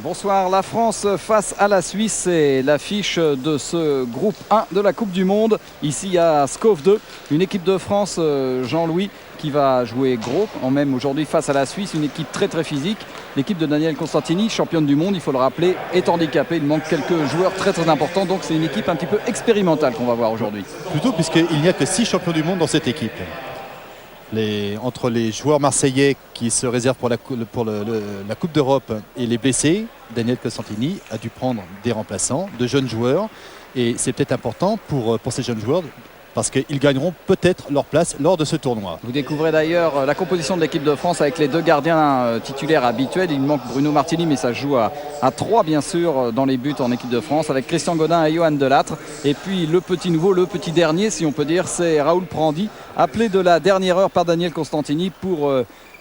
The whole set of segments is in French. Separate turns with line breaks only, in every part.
Bonsoir, la France face à la Suisse, c'est l'affiche de ce groupe 1 de la Coupe du Monde. Ici à Skov 2, une équipe de France, Jean-Louis, qui va jouer gros, en même aujourd'hui face à la Suisse, une équipe très très physique. L'équipe de Daniel Constantini, championne du monde, il faut le rappeler, est handicapée. Il manque quelques joueurs très très importants, donc c'est une équipe un petit peu expérimentale qu'on va voir aujourd'hui.
Plutôt puisqu'il n'y a que 6 champions du monde dans cette équipe. Entre les joueurs marseillais qui se réservent pour la Coupe d'Europe et les blessés, Daniel Constantini a dû prendre des remplaçants, de jeunes joueurs. Et c'est peut-être important pour ces jeunes joueurs parce qu'ils gagneront peut-être leur place lors de ce tournoi.
Vous découvrez d'ailleurs la composition de l'équipe de France avec les deux gardiens titulaires habituels. Il manque Bruno Martini, mais ça joue à 3 bien sûr dans les buts en équipe de France avec Christian Godin et Johan Delattre. Et puis le petit nouveau, le petit dernier si on peut dire, c'est Raoul Prandi, appelé de la dernière heure par Daniel Constantini pour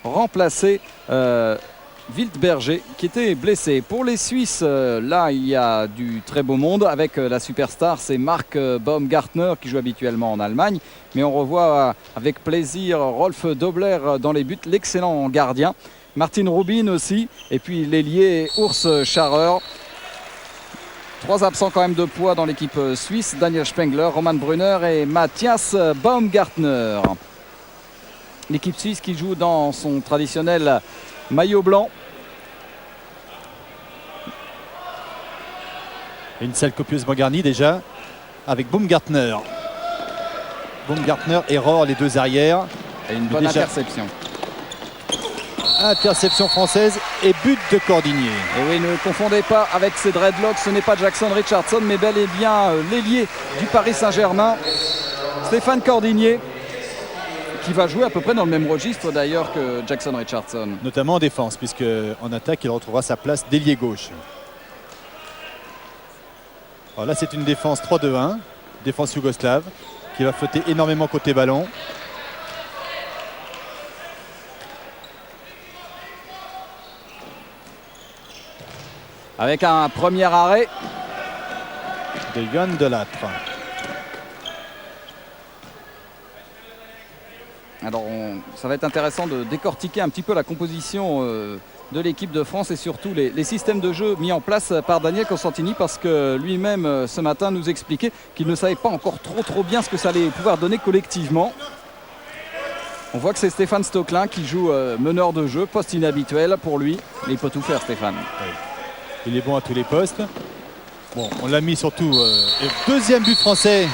remplacer Wildberger qui était blessé. Pour les Suisses, là il y a du très beau monde avec la superstar, c'est Mark Baumgartner qui joue habituellement en Allemagne, mais on revoit avec plaisir Rolf Dobler dans les buts, l'excellent gardien, Martin Rubin aussi, et puis l'ailier Urs Scharrer. 3 absents quand même de poids dans l'équipe suisse, Daniel Spengler, Roman Brunner et Matthias Baumgartner. L'équipe suisse qui joue dans son traditionnel maillot blanc.
Une salle copieusement garnie déjà avec Baumgartner. Baumgartner et Rohr, les deux arrières.
Et une bonne interception.
Interception française et but de Cordinier.
Et oui, ne confondez pas avec ces dreadlocks, ce n'est pas Jackson Richardson, mais bel et bien l'ailier du Paris Saint-Germain, Stéphane Cordinier, qui va jouer à peu près dans le même registre d'ailleurs que Jackson Richardson.
Notamment en défense, puisque en attaque, il retrouvera sa place d'ailier gauche. Alors là, c'est une défense 3-2-1, défense yougoslave, qui va flotter énormément côté ballon.
Avec un premier arrêt
de Johan Delattre.
Alors ça va être intéressant de décortiquer un petit peu la composition de l'équipe de France et surtout les systèmes de jeu mis en place par Daniel Constantini, parce que lui-même ce matin nous expliquait qu'il ne savait pas encore trop bien ce que ça allait pouvoir donner collectivement. On voit que c'est Stéphane Stocklin qui joue meneur de jeu, poste inhabituel pour lui, mais il peut tout faire Stéphane.
Oui. Il est bon à tous les postes. Bon, on l'a mis surtout deuxième but français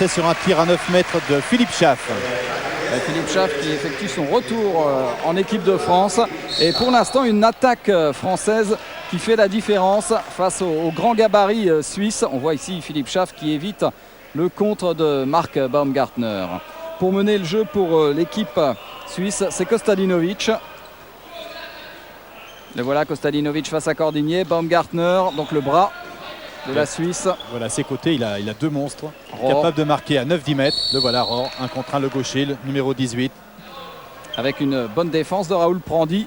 sur un tir à 9 mètres de Philippe Schaff.
Philippe Schaff qui effectue son retour en équipe de France. Et pour l'instant, une attaque française qui fait la différence face au grand gabarit suisse. On voit ici Philippe Schaff qui évite le contre de Mark Baumgartner. Pour mener le jeu pour l'équipe suisse, c'est Kostadinovic. Le voilà, Kostadinovic face à Cordinier. Baumgartner, donc le bras de la Suisse.
Voilà, à ses côtés, il a deux monstres
Rohr,
capables de marquer à 9-10 mètres. Le voilà, Rohr, un contre un, le gaucher, le numéro 18.
Avec une bonne défense de Raoul Prandi,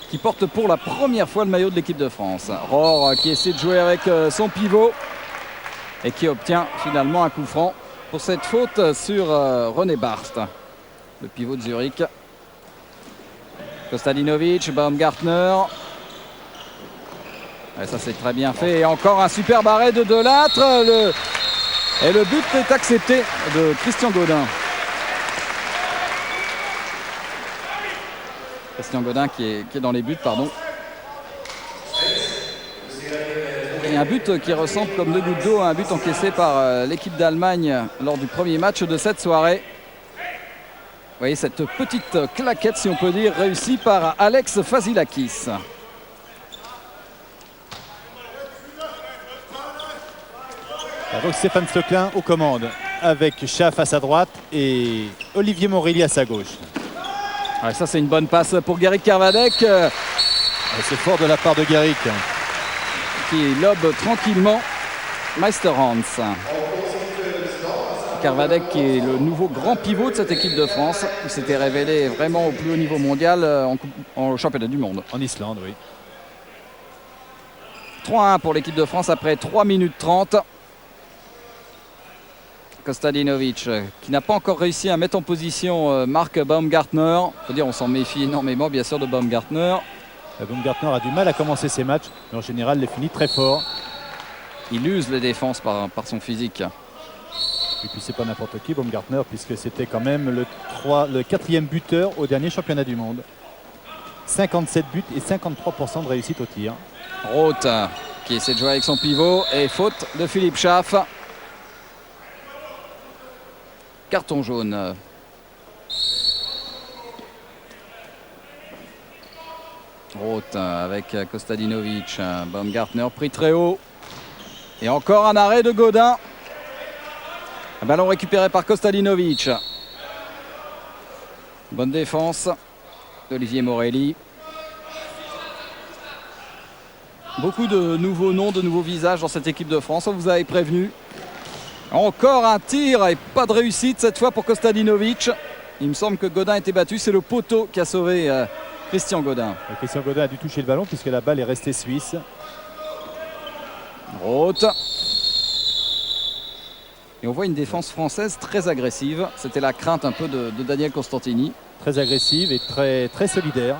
qui porte pour la première fois le maillot de l'équipe de France. Rohr qui essaie de jouer avec son pivot et qui obtient finalement un coup franc pour cette faute sur René Barst, le pivot de Zurich. Kostadinovic, Baumgartner. Et ça c'est très bien fait. Et encore un superbe arrêt de Delattre. Et le but est accepté de Christian Godin. Christian Godin qui est dans les buts, pardon. Et un but qui ressemble comme 2 gouttes d'eau à un but encaissé par l'équipe d'Allemagne lors du premier match de cette soirée. Vous voyez cette petite claquette, si on peut dire, réussie par Alex Fasilakis.
Donc Stéphane Stocklin aux commandes avec Schaff à sa droite et Olivier Morelli à sa gauche.
Ouais, ça c'est une bonne passe pour Gerick Kervadec.
C'est fort de la part de Gerick.
Qui lobe tranquillement Meister Hans. Kervadec qui est le nouveau grand pivot de cette équipe de France. Il s'était révélé vraiment au plus haut niveau mondial en championnat du monde.
En Islande, oui.
3-1 pour l'équipe de France après 3 minutes 30. Kostadinovic qui n'a pas encore réussi à mettre en position Mark Baumgartner. Il faut dire on s'en méfie énormément bien sûr de Baumgartner.
Baumgartner a du mal à commencer ses matchs, mais en général, les finit très fort.
Il use les défenses par son physique.
Et puis c'est pas n'importe qui, Baumgartner, puisque c'était quand même le quatrième buteur au dernier championnat du monde. 57 buts et 53% de réussite au tir.
Roth qui essaie de jouer avec son pivot et faute de Philippe Schaff. Carton jaune. Roth avec Kostadinovic. Baumgartner pris très haut. Et encore un arrêt de Gaudin. Un ballon récupéré par Kostadinovic. Bonne défense d'Olivier Morelli. Beaucoup de nouveaux noms, de nouveaux visages dans cette équipe de France. On vous avait prévenu. Encore un tir et pas de réussite cette fois pour Kostadinovic. Il me semble que Gaudin était battu. C'est le poteau qui a sauvé Christian Gaudin.
Et Christian Gaudin a dû toucher le ballon puisque la balle est restée suisse.
Roth. Et on voit une défense française très agressive. C'était la crainte un peu de Daniel Constantini.
Très agressive et très solidaire.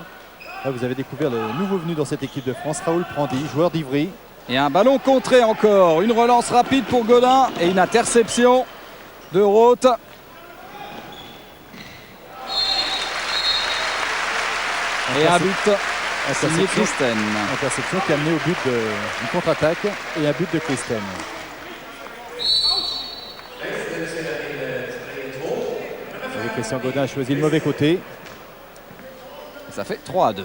Là, vous avez découvert le nouveau venu dans cette équipe de France, Raoul Prandy, joueur d'Ivry.
Et un ballon contré encore. Une relance rapide pour Gaudin et une interception de Roth. Et un but signé Christen.
Interception qui a amené au but d'une contre-attaque et un but de Christen. Christian Gaudin a choisi le mauvais côté.
Et ça fait 3-2.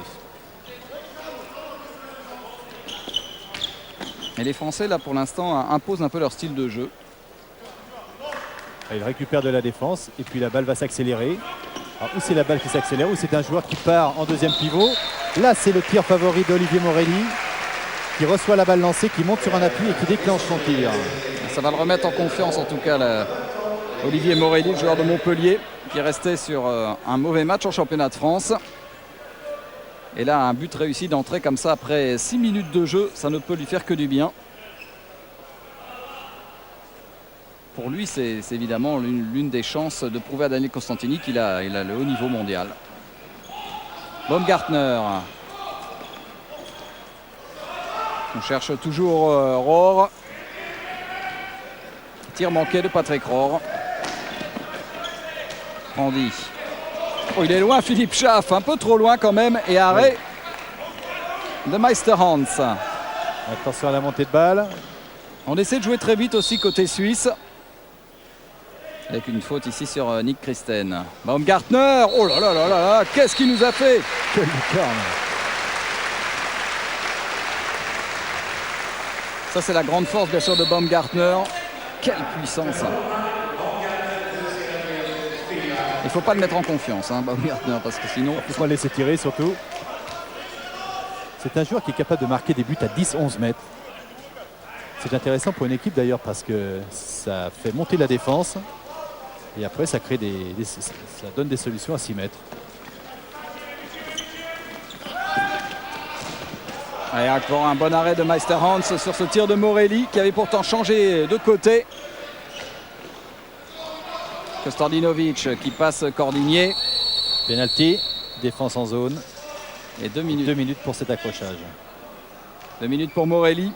Et les Français, là, pour l'instant, imposent un peu leur style de jeu.
Il récupère de la défense et puis la balle va s'accélérer. Ou c'est la balle qui s'accélère ou c'est un joueur qui part en deuxième pivot. Là, c'est le tir favori d'Olivier Morelli qui reçoit la balle lancée, qui monte sur un appui et qui déclenche son tir.
Ça va le remettre en confiance, en tout cas, Olivier Morelli, le joueur de Montpellier, qui est resté sur un mauvais match en championnat de France. Et là, un but réussi d'entrée comme ça après 6 minutes de jeu, ça ne peut lui faire que du bien. Pour lui, c'est évidemment l'une des chances de prouver à Daniel Constantini qu'il a le haut niveau mondial. Baumgartner. On cherche toujours Rohr. Tir manqué de Patrick Rohr. Prandy. Oh, il est loin, Philippe Schaff, un peu trop loin quand même. Et arrêt de Meisterhans.
Attention à la montée de balle.
On essaie de jouer très vite aussi côté suisse. Avec une faute ici sur Nick Christen. Baumgartner, oh là là là là, qu'est-ce qu'il nous a fait?
Quelle lucarne.
Ça, c'est la grande force, bien sûr, de Baumgartner. Quelle puissance! Il ne faut pas le mettre en confiance, hein, Baumgartner, parce que sinon...
Il faut laisser tirer, surtout. C'est un joueur qui est capable de marquer des buts à 10-11 mètres. C'est intéressant pour une équipe, d'ailleurs, parce que ça fait monter la défense. Et après, ça crée ça donne des solutions à 6 mètres.
Et encore un bon arrêt de Meisterhans sur ce tir de Morelli qui avait pourtant changé de côté. Kostadinovic qui passe Cordinier.
Penalty, défense en zone.
Et 2 minutes.
2 minutes pour cet accrochage.
2 minutes pour Morelli.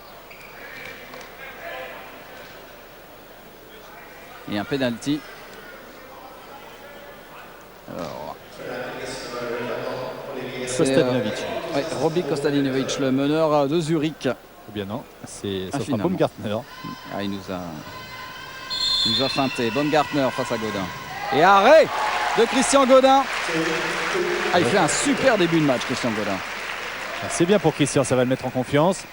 Et un penalty. Alors,
Kostadinovic.
Ouais, Robbie Kostadinovic, le meneur de Zurich.
Ou bien non, c'est
finalement.
Baumgartner.
Ah, il nous a feinté. Baumgartner face à Gaudin. Et arrêt de Christian Gaudin. Ah, il fait un super début de match, Christian Gaudin.
C'est bien pour Christian, ça va le mettre en confiance.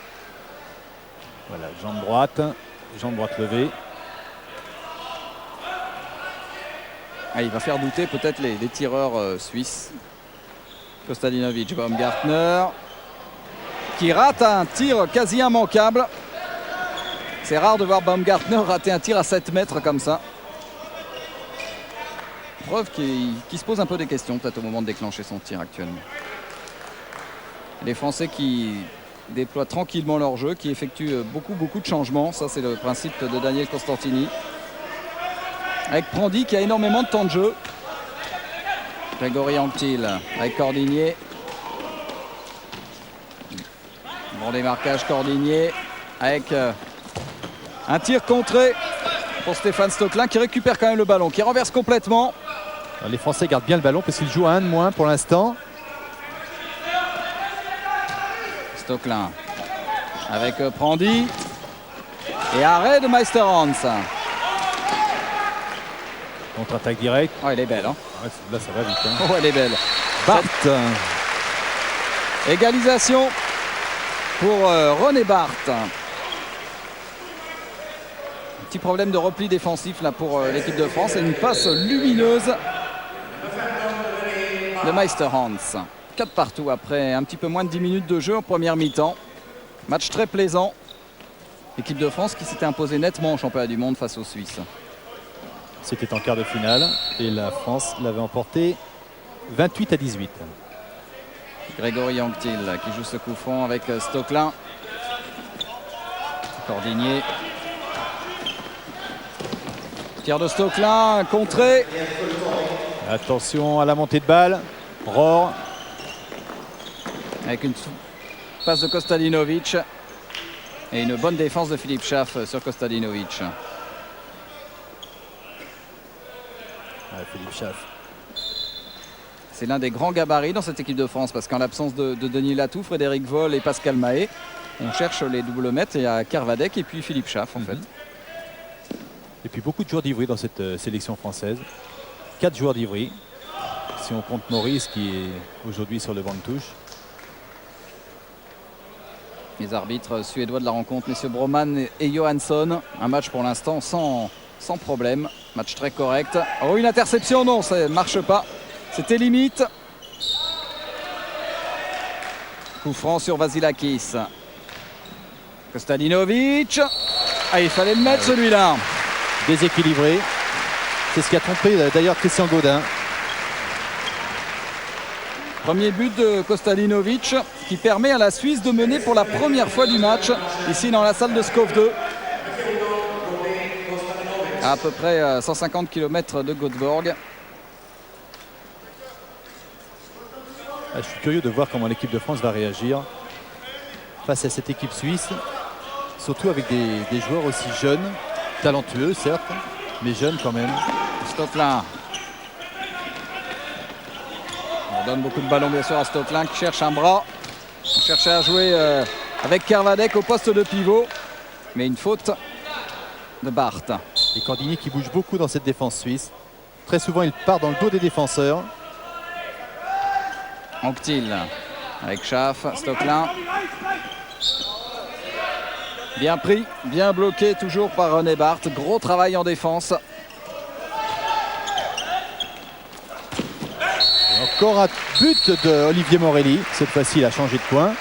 Voilà, jambe droite levée.
Ah, il va faire douter peut-être les tireurs suisses. Kostadinovic, Baumgartner qui rate un tir quasi immanquable. C'est rare de voir Baumgartner rater un tir à 7 mètres comme ça. Preuve qu'il se pose un peu des questions peut-être au moment de déclencher son tir actuellement. Les Français qui déploient tranquillement leur jeu, qui effectuent beaucoup de changements. Ça, c'est le principe de Daniel Constantini. Avec Prandy qui a énormément de temps de jeu. Grégory Anctil avec Cordinier. Bon démarquage Cordinier avec un tir contré pour Stéphane Stocklin qui récupère quand même le ballon, qui renverse complètement.
Alors, les Français gardent bien le ballon parce qu'ils jouent à 1 de moins pour l'instant.
Stocklin avec Prandi et arrêt de Meister-Hans.
Contre-attaque directe.
Oh, elle est belle. Hein.
Ouais, là, ça va vite. Hein.
Oh, elle est belle.
Barthes.
Égalisation pour René Barthes. Petit problème de repli défensif là pour l'équipe de France et une passe lumineuse de Meister-Hans. 4 partout après un petit peu moins de 10 minutes de jeu en première mi-temps. Match très plaisant. L'équipe de France qui s'était imposée nettement au championnat du monde face aux Suisses.
C'était en quart de finale et la France l'avait emporté 28-18.
Grégory Anctil qui joue ce coup franc avec Stocklin. Cordinier. Tir de Stocklin, contré.
Attention à la montée de balle. Rohr.
Avec une passe de Kostadinovic. Et une bonne défense de Philippe Schaff sur Kostadinovic.
Philippe Schaff.
C'est l'un des grands gabarits dans cette équipe de France parce qu'en l'absence de Denis Latou, Frédéric Voll et Pascal Mahé, on cherche les double mètres. Il y a Kervadec et puis Philippe Schaff en fait.
Et puis beaucoup de joueurs d'Ivry dans cette sélection française. 4 joueurs d'Ivry. Si on compte Maurice qui est aujourd'hui sur le banc de touche.
Les arbitres suédois de la rencontre, messieurs Broman et Johansson. Un match pour l'instant sans problème. Match très correct. Oh, une interception, non, ça ne marche pas. C'était limite. Coup franc sur Vasilakis. Kostadinovic. Ah, il fallait le mettre celui-là.
Déséquilibré. C'est ce qui a trompé d'ailleurs Christian Gaudin.
Premier but de Kostadinovic qui permet à la Suisse de mener pour la première fois du match ici dans la salle de Skov 2. À peu près 150 km de Göteborg.
Je suis curieux de voir comment l'équipe de France va réagir face à cette équipe suisse, surtout avec des joueurs aussi jeunes, talentueux certes, mais jeunes quand même.
Stocklin. On donne beaucoup de ballons bien sûr à Stocklin qui cherche un bras. On cherchait à jouer avec Kervadec au poste de pivot, mais une faute de Barthes.
Et Cordinier qui bouge beaucoup dans cette défense suisse. Très souvent il part dans le dos des défenseurs.
Anctil avec Schaff, Stocklin. Bien pris, bien bloqué toujours par René Barthes. Gros travail en défense.
Et encore un but de Olivier Morelli. Cette fois-ci il a changé de coin.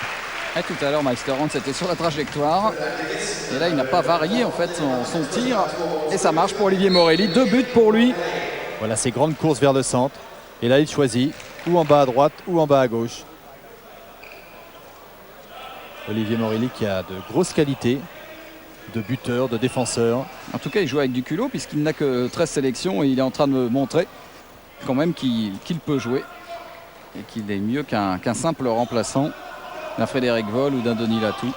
Et tout à l'heure Meister-Hans était sur la trajectoire. Et là il n'a pas varié en fait son tir. Et ça marche pour Olivier Morelli. 2 buts pour lui.
Voilà ces grandes courses vers le centre. Et là il choisit ou en bas à droite ou en bas à gauche. Olivier Morelli qui a de grosses qualités de buteur, de défenseur.
En tout cas il joue avec du culot puisqu'il n'a que 13 sélections et il est en train de me montrer quand même qu'il peut jouer. Et qu'il est mieux qu'un simple remplaçant d'un Frédéric Voll ou d'un Denis Latou.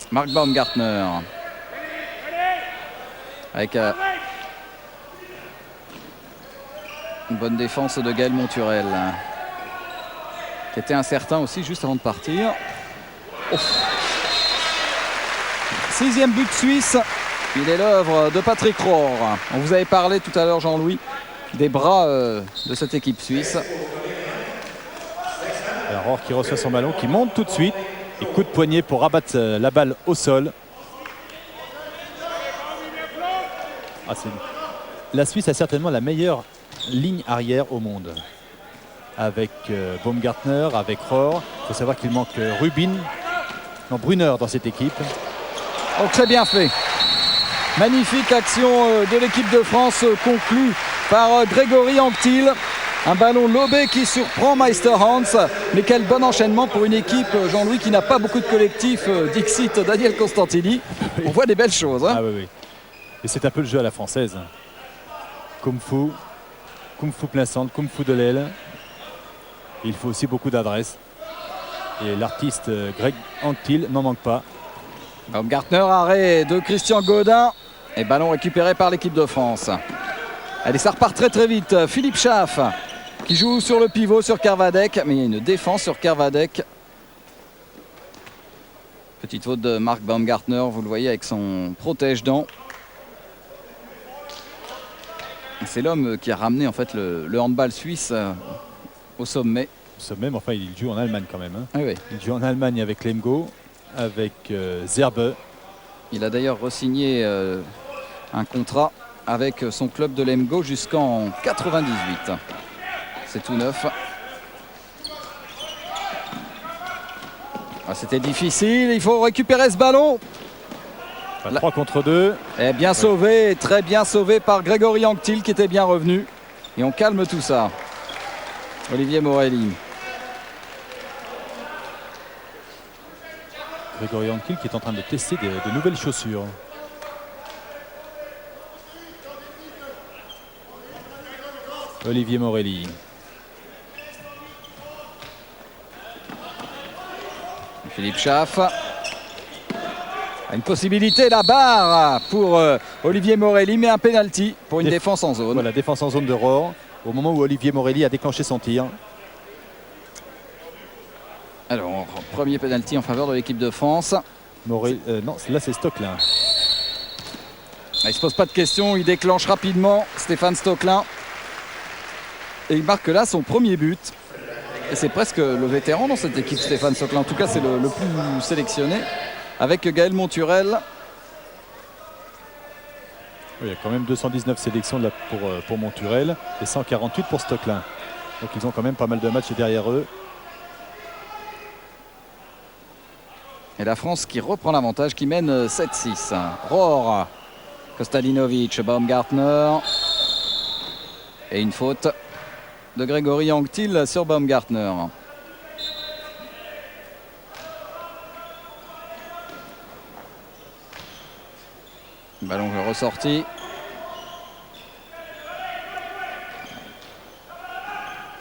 Mark Baumgartner. Avec une bonne défense de Gaël Monturel. Qui était incertain aussi juste avant de partir. Oh. 6e but suisse. Il est l'œuvre de Patrick Rohr. On vous avait parlé tout à l'heure, Jean-Louis, des bras de cette équipe suisse.
Rohr qui reçoit son ballon, qui monte tout de suite. Et coup de poignet pour rabattre la balle au sol. La Suisse a certainement la meilleure ligne arrière au monde. Avec Baumgartner, avec Rohr. Il faut savoir qu'il manque Brunner dans cette équipe.
Oh, très bien fait. Magnifique action de l'équipe de France conclue par Grégory Anctil. Un ballon lobé qui surprend Meister-Hans. Mais quel bon enchaînement pour une équipe, Jean-Louis, qui n'a pas beaucoup de collectifs. Dixit, Daniel Constantini. On voit des belles choses. Hein.
Ah oui, oui. Et c'est un peu le jeu à la française. Kung Fu plein centre, Kung Fu de l'aile. Il faut aussi beaucoup d'adresse. Et l'artiste Greg Anctil n'en manque pas.
Baumgartner, arrêt de Christian Gaudin. Et ballon récupéré par l'équipe de France. Allez, ça repart très très vite. Philippe Schaff qui joue sur le pivot sur Kervadec. Mais il y a une défense sur Kervadec. Petite faute de Marc Baumgartner, vous le voyez avec son protège-dents. C'est l'homme qui a ramené en fait le handball suisse au sommet.
Au sommet, mais enfin il joue en Allemagne quand même. Hein.
Ah oui.
Il joue en Allemagne avec Lemgo, avec Zerbe.
Il a d'ailleurs re-signé un contrat avec son club de Lemgo jusqu'en 98. C'est tout neuf. Ah, c'était difficile, il faut récupérer ce ballon.
Enfin, 3 contre 2.
Et bien sauvé, très bien sauvé par Grégory Anctil qui était bien revenu. Et on calme tout ça. Olivier Morelli.
Grégory Anctil qui est en train de tester de nouvelles chaussures. Olivier Morelli.
Philippe Schaff. Une possibilité, la barre pour Olivier Morelli, mais un pénalty pour une défense en zone.
Voilà, défense en zone de Rohr, au moment où Olivier Morelli a déclenché son tir.
Alors, premier pénalty en faveur de l'équipe de France.
Non, là c'est Stocklin.
Il ne se pose pas de questions, il déclenche rapidement Stéphane Stocklin. Et il marque là son premier but. Et c'est presque le vétéran dans cette équipe, Stéphane Stocklin. En tout cas, c'est le plus sélectionné. Avec Gaël Monturel.
Oui, il y a quand même 219 sélections là pour Monturel et 148 pour Stocklin. Donc ils ont quand même pas mal de matchs derrière eux.
Et la France qui reprend l'avantage, qui mène 7-6. Rohr, Kostadinovic, Baumgartner. Et une faute de Grégory Anctil sur Baumgartner. Ballon ressorti.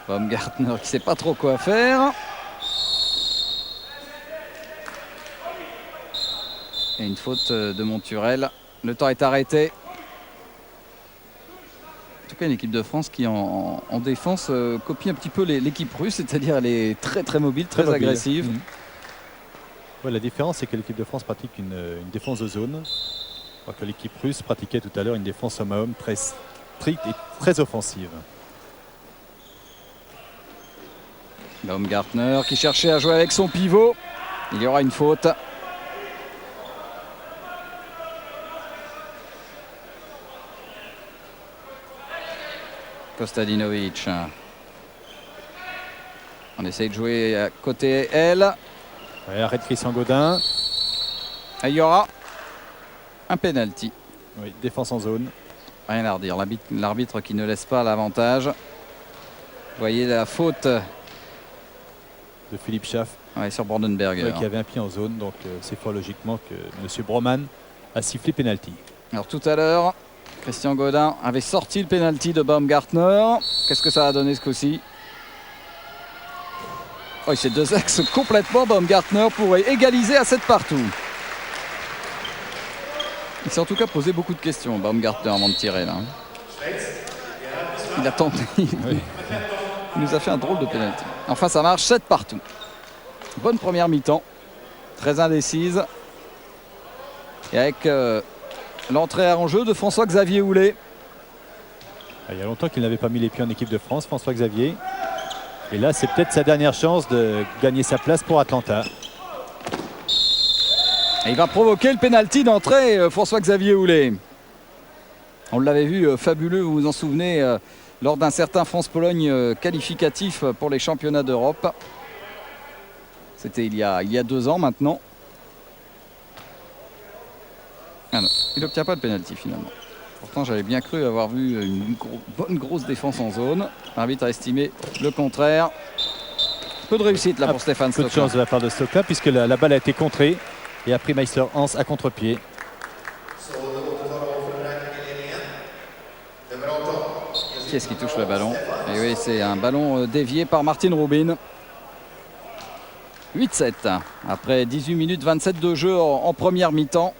Baumgartner qui ne sait pas trop quoi faire. Et une faute de Monturel. Le temps est arrêté. En tout cas, une équipe de France qui en défense copie un petit peu l'équipe russe, c'est-à-dire elle est très très mobile, très agressive.
Ouais, la différence, c'est que l'équipe de France pratique une défense de zone. Alors que l'équipe russe pratiquait tout à l'heure une défense homme à homme très stricte et très offensive.
Baumgartner qui cherchait à jouer avec son pivot. Il y aura une faute. Kostadinovic. On essaye de jouer à côté elle.
Ouais, arrête Christian Gaudin.
Et il y aura un penalty.
Oui, défense en zone.
Rien à redire. L'arbitre qui ne laisse pas l'avantage. Vous voyez la faute
de Philippe Schaff.
Ouais, sur Brandenberger.
Qui avait un pied en zone. Donc c'est fort logiquement que M. Broman a sifflé penalty.
Alors tout à l'heure, Christian Gaudin avait sorti le penalty de Baumgartner. Qu'est-ce que ça a donné ce coup-ci? Oh, ces deux axes complètement. Baumgartner pourrait égaliser à 7 partout. Il s'est en tout cas posé beaucoup de questions, Baumgartner, avant de tirer là. Il a tenté. Oui. Il nous a fait un drôle de pénalty. Enfin, ça marche, 7 partout. Bonne première mi-temps. Très indécise. Et avec l'entrée en jeu de François-Xavier Houlet.
Il y a longtemps qu'il n'avait pas mis les pieds en équipe de France, François-Xavier. Et là, c'est peut-être sa dernière chance de gagner sa place pour Atlanta.
Et il va provoquer le pénalty d'entrée, François-Xavier Houlet. On l'avait vu fabuleux, vous vous en souvenez, lors d'un certain France-Pologne qualificatif pour les championnats d'Europe. C'était il y a 2 ans maintenant. Ah non, il n'obtient pas de pénalty finalement. Pourtant, j'avais bien cru avoir vu une bonne grosse défense en zone. L'arbitre a estimé le contraire. Peu de réussite là pour Stéphane Stocklin.
Peu de chance de la part de Stocklin puisque la balle a été contrée et a pris Meister Hans à contre-pied.
Qui est-ce qui touche le ballon? Et oui, c'est un ballon dévié par Martin Rubin. 8-7. Après 18 minutes 27 de jeu en première mi-temps.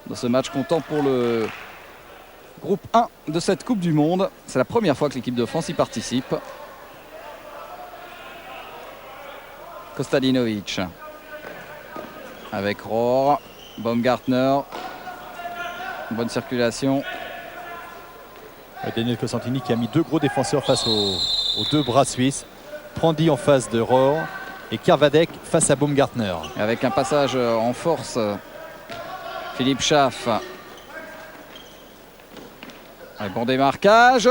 Dans ce match comptant pour le groupe 1 de cette Coupe du Monde. C'est la première fois que l'équipe de France y participe. Kostadinovic. Avec Rohr. Baumgartner. Bonne circulation.
Daniel Cosentini qui a mis deux gros défenseurs face aux deux bras suisses. Prandi en face de Rohr et Kervadek face à Baumgartner.
Avec un passage en force, Philippe Schaff. Un bon démarquage.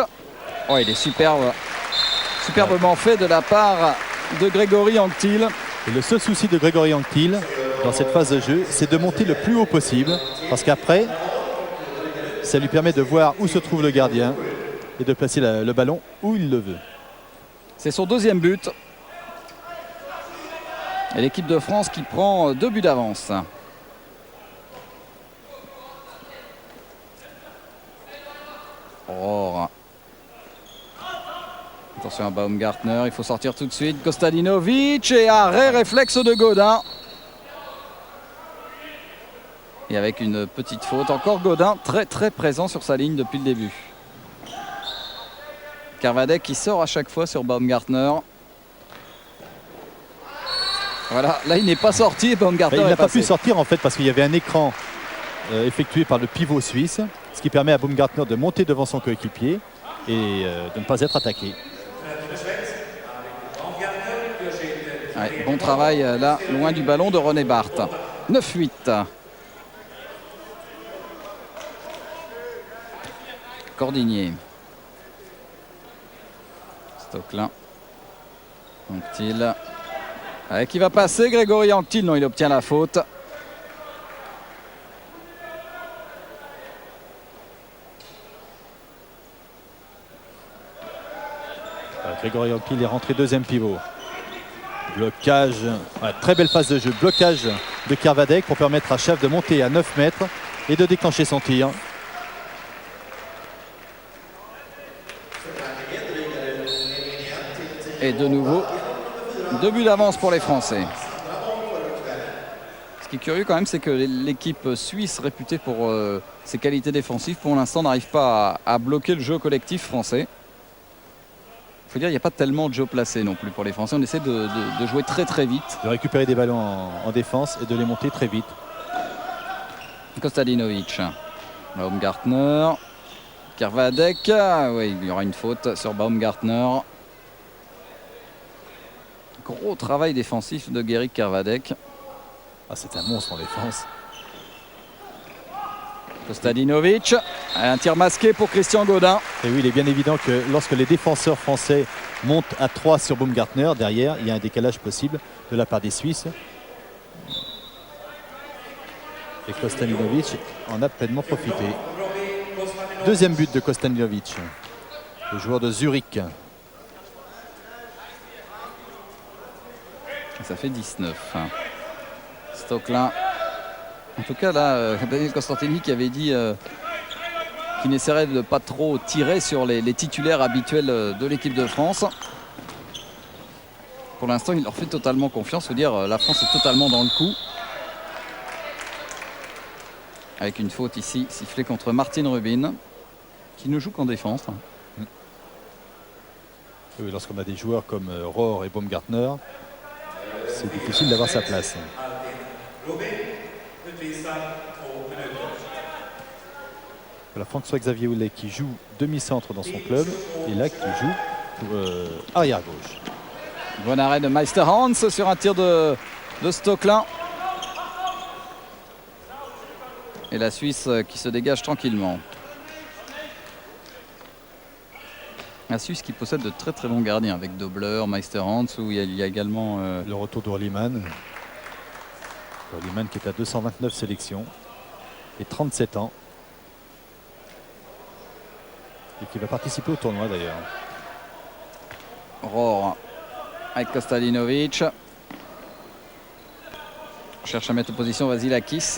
Oh, il est superbe. Superbement fait de la part de Grégory Anctil.
Et le seul souci de Grégory Anctil dans cette phase de jeu, c'est de monter le plus haut possible. Parce qu'après, ça lui permet de voir où se trouve le gardien et de placer le ballon où il le veut.
C'est son deuxième but. Et l'équipe de France qui prend 2 buts d'avance. Rohr. Attention à Baumgartner, il faut sortir tout de suite. Kostadinovic et arrêt réflexe de Gaudin. Et avec une petite faute, encore Gaudin très présent sur sa ligne depuis le début. Kervadek qui sort à chaque fois sur Baumgartner. Voilà, là il n'est pas sorti et Baumgartner
Il n'a pas
passé.
pu sortir en fait parce qu'il y avait un écran effectué par le pivot suisse, ce qui permet à Baumgartner de monter devant son coéquipier et de ne pas être attaqué.
Ouais, bon travail là, loin du ballon de René Barthes. 9-8. Cordigné. Stocklin. Anctil. Qui va passer Grégory Anctil. Non, il obtient la faute.
Grégory Anctil est rentré deuxième pivot. Blocage, très belle phase de jeu. Blocage de Kervadek pour permettre à Schaff de monter à 9 mètres et de déclencher son tir.
Et de nouveau, 2 buts d'avance pour les Français. Ce qui est curieux quand même, c'est que l'équipe suisse, réputée pour ses qualités défensives, pour l'instant n'arrive pas à bloquer le jeu collectif français. Il faut dire qu'il n'y a pas tellement de jeux placés non plus pour les Français. On essaie de jouer très vite.
De récupérer des ballons en défense et de les monter très vite.
Kostadinovic. Baumgartner. Kervadek. Oui, il y aura une faute sur Baumgartner. Gros travail défensif de Guéric Kervadek.
C'est un monstre en défense.
Kostadinovic. Un tir masqué pour Christian Gaudin.
Et oui, il est bien évident que lorsque les défenseurs français montent à 3 sur Baumgartner, derrière, il y a un décalage possible de la part des Suisses. Et Kostadinovic en a pleinement profité. Deuxième but de Kostadinovic, le joueur de Zurich.
Ça fait 19. Stocklin. En tout cas, là, Daniel Costantini qui avait dit qu'il n'essaierait de pas trop tirer sur les titulaires habituels de l'équipe de France. Pour l'instant, il leur fait totalement confiance. Il faut dire, la France est totalement dans le coup. Avec une faute ici, sifflée contre Martin Rubin, qui ne joue qu'en défense.
Oui, lorsqu'on a des joueurs comme Rohr et Baumgartner, c'est difficile d'avoir sa place. Voilà, François-Xavier Houlet qui joue demi-centre dans son club et là qui joue pour arrière-gauche.
Bon arrêt de Meister-Hans sur un tir de Stocklin. Et la Suisse qui se dégage tranquillement. La Suisse qui possède de très bons gardiens avec Dobler, Meister-Hans, où il y a également
le retour d'Orliman. Orliman qui est à 229 sélections et 37 ans. Et qui va participer au tournoi d'ailleurs.
Rohr avec Kostadinovic. On cherche à mettre en position Vasilakis.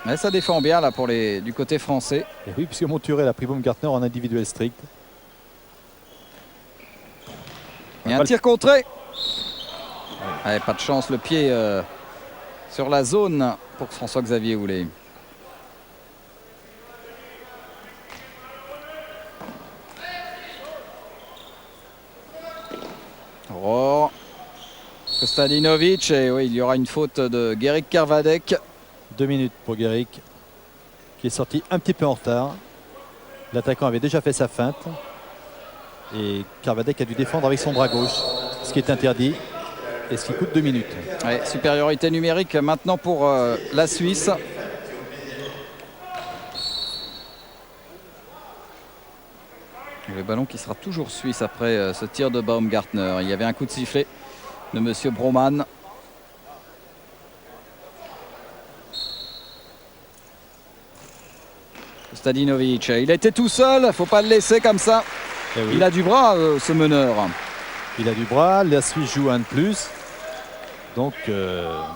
Mais ça défend bien là pour du côté français.
Et oui, puisque Monturel a pris Baumgartner en individuel strict.
Et un tir contré. Ouais, pas de chance, le pied sur la zone pour François-Xavier Houlet. Oh. Kostadinovic, et oui, il y aura une faute de Gueric Kervadec.
2 minutes pour Gueric, qui est sorti un petit peu en retard. L'attaquant avait déjà fait sa feinte. Et Kervadec a dû défendre avec son bras gauche, ce qui est interdit et ce qui coûte 2 minutes.
Ouais, supériorité numérique maintenant pour la Suisse. Le ballon qui sera toujours suisse après ce tir de Baumgartner. Il y avait un coup de sifflet de monsieur Broman. Kostadinovic, il était tout seul, il ne faut pas le laisser comme ça.
Oui.
Il a du bras, ce meneur.
Il a du bras, la Suisse joue un de plus. Donc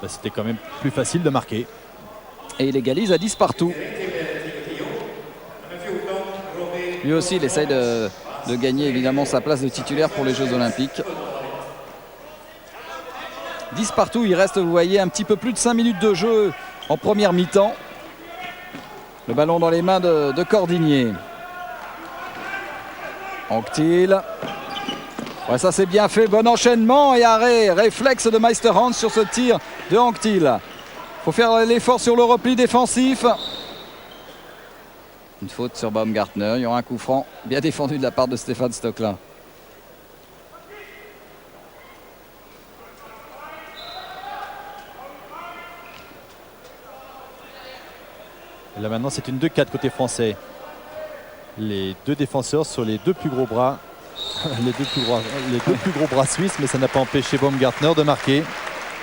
c'était quand même plus facile de marquer.
Et il égalise à 10 partout. Lui aussi, il essaye de gagner évidemment sa place de titulaire pour les Jeux Olympiques. 10 partout, il reste, vous voyez, un petit peu plus de 5 minutes de jeu en première mi-temps. Le ballon dans les mains de Cordigné. Anctil. Ouais, ça c'est bien fait, bon enchaînement et arrêt, réflexe de Meisterhans sur ce tir de Anctil. Il faut faire l'effort sur le repli défensif. Une faute sur Baumgartner, il y aura un coup franc bien défendu de la part de Stéphane Stoecklin.
Et là maintenant c'est une 2-4 côté français. Les deux défenseurs sur les deux plus gros bras. les deux plus gros bras suisses, mais ça n'a pas empêché Baumgartner de marquer.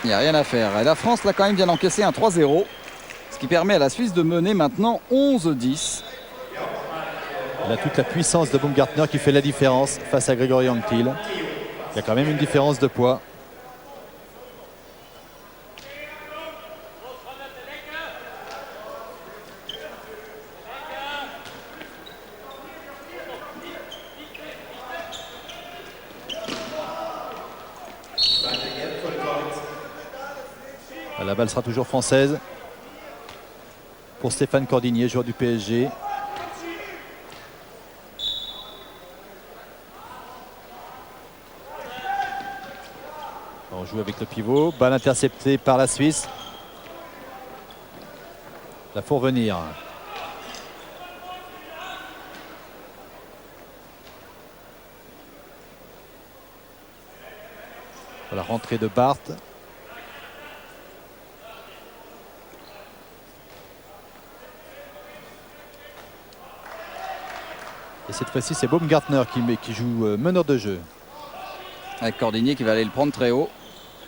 Il n'y a rien à faire. Et la France là quand même vient d'encaisser un 3-0. Ce qui permet à la Suisse de mener maintenant 11-10.
Il a toute la puissance de Baumgartner qui fait la différence face à Grégory Anctil. Il y a quand même une différence de poids. La balle sera toujours française pour Stéphane Cordigné, joueur du PSG. On joue avec le pivot, balle interceptée par la Suisse. La faut revenir. La rentrée de Barthes. Et cette fois-ci, c'est Baumgartner qui joue meneur de jeu.
Avec Cordigné qui va aller le prendre très haut.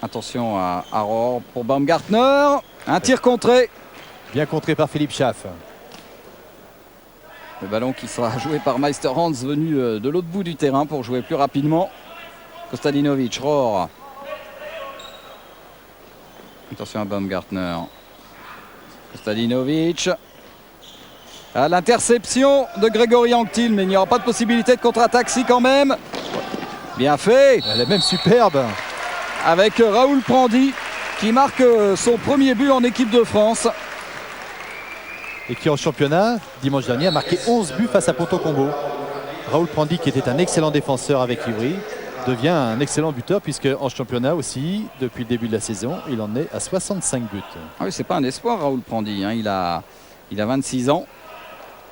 Attention à Rohr pour Baumgartner. Un tir contré.
Bien contré par Philippe Schaff.
Le ballon qui sera joué par Meisterhans, venu de l'autre bout du terrain pour jouer plus rapidement. Kostadinovic, Rohr. Attention à Baumgartner. Kostadinovic. À l'interception de Grégory Anctil, mais il n'y aura pas de possibilité de contre-attaque si quand même. Bien fait.
Elle est même superbe.
Avec Raoul Prandy qui marque son premier but en équipe de France.
Et qui en championnat, dimanche dernier, a marqué 11 buts face à Ponto Combo. Raoul Prandy, qui était un excellent défenseur avec Ivry, devient un excellent buteur puisque en championnat aussi, depuis le début de la saison, il en est à 65 buts.
Ah oui, c'est pas un espoir Raoul Prandy, hein. Il a 26 ans,